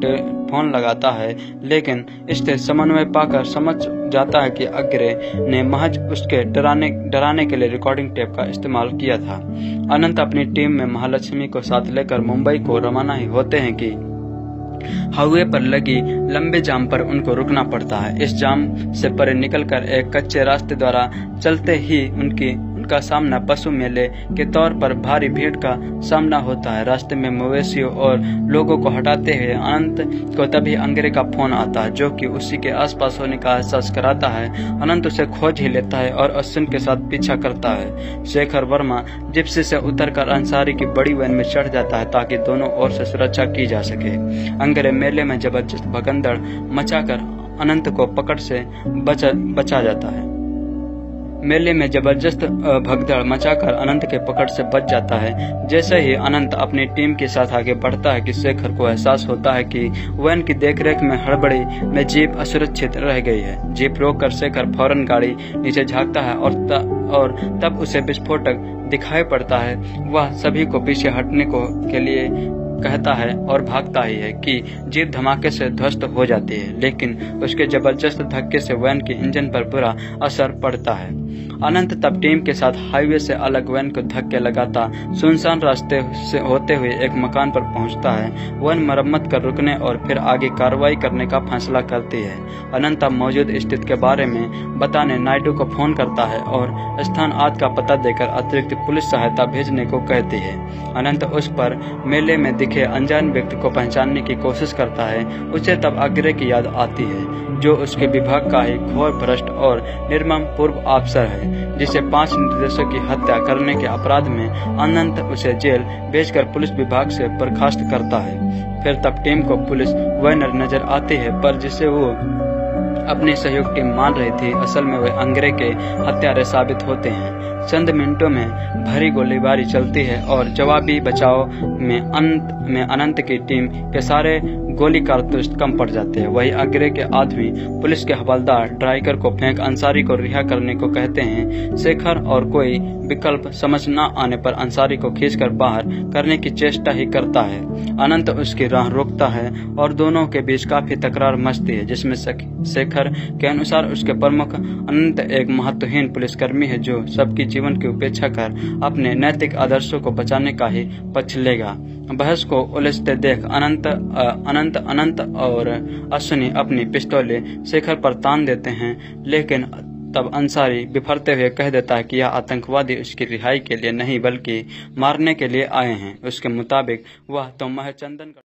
फोन लगाता है, लेकिन इससे समन्वय पाकर समझ जाता है कि अग्रे ने महज उसके डराने के लिए रिकॉर्डिंग टेप का इस्तेमाल किया था। अनंत अपनी टीम में महालक्ष्मी को साथ लेकर मुंबई को रवाना ही होते हैं कि हाईवे पर लगी लंबे जाम पर उनको रुकना पड़ता है। इस जाम से परे निकलकर एक कच्चे रास्ते द्वारा चलते ही उनका सामना पशु मेले के तौर पर भारी भीड़ का सामना होता है। रास्ते में मवेशियों और लोगों को हटाते हुए अनंत को तभी अंग्रे का फोन आता है, जो कि उसी के आसपास होने का एहसास कराता है। अनंत उसे खोज ही लेता है और अश्विन के साथ पीछा करता है। शेखर वर्मा जिप्सी से उतरकर अंसारी की बड़ी वैन में चढ़ जाता है, ताकि दोनों ओर से सुरक्षा की जा सके। अंग्रे मेले में जबरदस्त भगदड़ मचाकर अनंत को पकड़ से बचा जाता है। मेले में जबरदस्त भगदड़ मचाकर अनंत के पकड़ से बच जाता है। जैसे ही अनंत अपनी टीम के साथ आगे बढ़ता है कि शेखर को एहसास होता है कि वैन की देखरेख में हड़बड़ी में जीप असुरक्षित रह गई है। जीप रोककर शेखर फौरन गाड़ी नीचे झांकता है और तब उसे विस्फोटक दिखाई पड़ता है। वह सभी को पीछे हटने के लिए कहता है और भागता ही है कि जीप धमाके से ध्वस्त हो जाती है, लेकिन उसके जबरदस्त धक्के से वैन के इंजन पर बुरा असर पड़ता है। अनंत तब टीम के साथ हाईवे से अलग वैन को धक्के लगाता सुनसान रास्ते से होते हुए एक मकान पर पहुंचता है। वैन मरम्मत कर रुकने और फिर आगे कार्रवाई करने का फैसला करती है। अनंत अब मौजूद स्थिति के बारे में बताने नायडू को फोन करता है और स्थान आदि का पता देकर अतिरिक्त पुलिस सहायता भेजने को कहती है। अनंत उस पर मेले में दिखे अनजान व्यक्ति को पहचानने की कोशिश करता है। उसे तब अग्रे की याद आती है, जो उसके विभाग का ही घोर भ्रष्ट और निर्मम पूर्व अफसर है, जिसे 5 निर्देशकों की हत्या करने के अपराध में अनंत उसे जेल भेजकर पुलिस विभाग से बर्खास्त करता है। फिर तब टीम को पुलिस वैन नजर आती है, पर जिसे वो अपनी सहयोग टीम मान रही थी, असल में वे अंग्रे के हत्यारे साबित होते हैं। चंद मिनटों में भरी गोलीबारी चलती है और जवाबी बचाव में अनंत की टीम के सारे गोली कारतूस कम पड़ जाते हैं। वही अंग्रे के आदमी पुलिस के हवलदार ड्राइकर को फेंक अंसारी को रिहा करने को कहते हैं। शेखर और कोई विकल्प समझ न आने पर अंसारी को खींचकर बाहर करने की चेष्टा ही करता है। अनंत उसकी राह रोकता है और दोनों के बीच काफी तकरार मचती है, जिसमें शेखर के अनुसार उसके प्रमुख अनंत एक महत्वहीन पुलिसकर्मी है जो सबकी जीवन की उपेक्षा कर अपने नैतिक आदर्शों को बचाने का ही पक्ष लेगा। बहस को उलझते देख अनंत और अश्विनी अपनी पिस्तौलें शेखर पर तान देते हैं, लेकिन तब अंसारी बिफरते हुए कह देता है कि यह आतंकवादी उसकी रिहाई के लिए नहीं बल्कि मारने के लिए आए हैं। उसके मुताबिक वह तो महज चंदन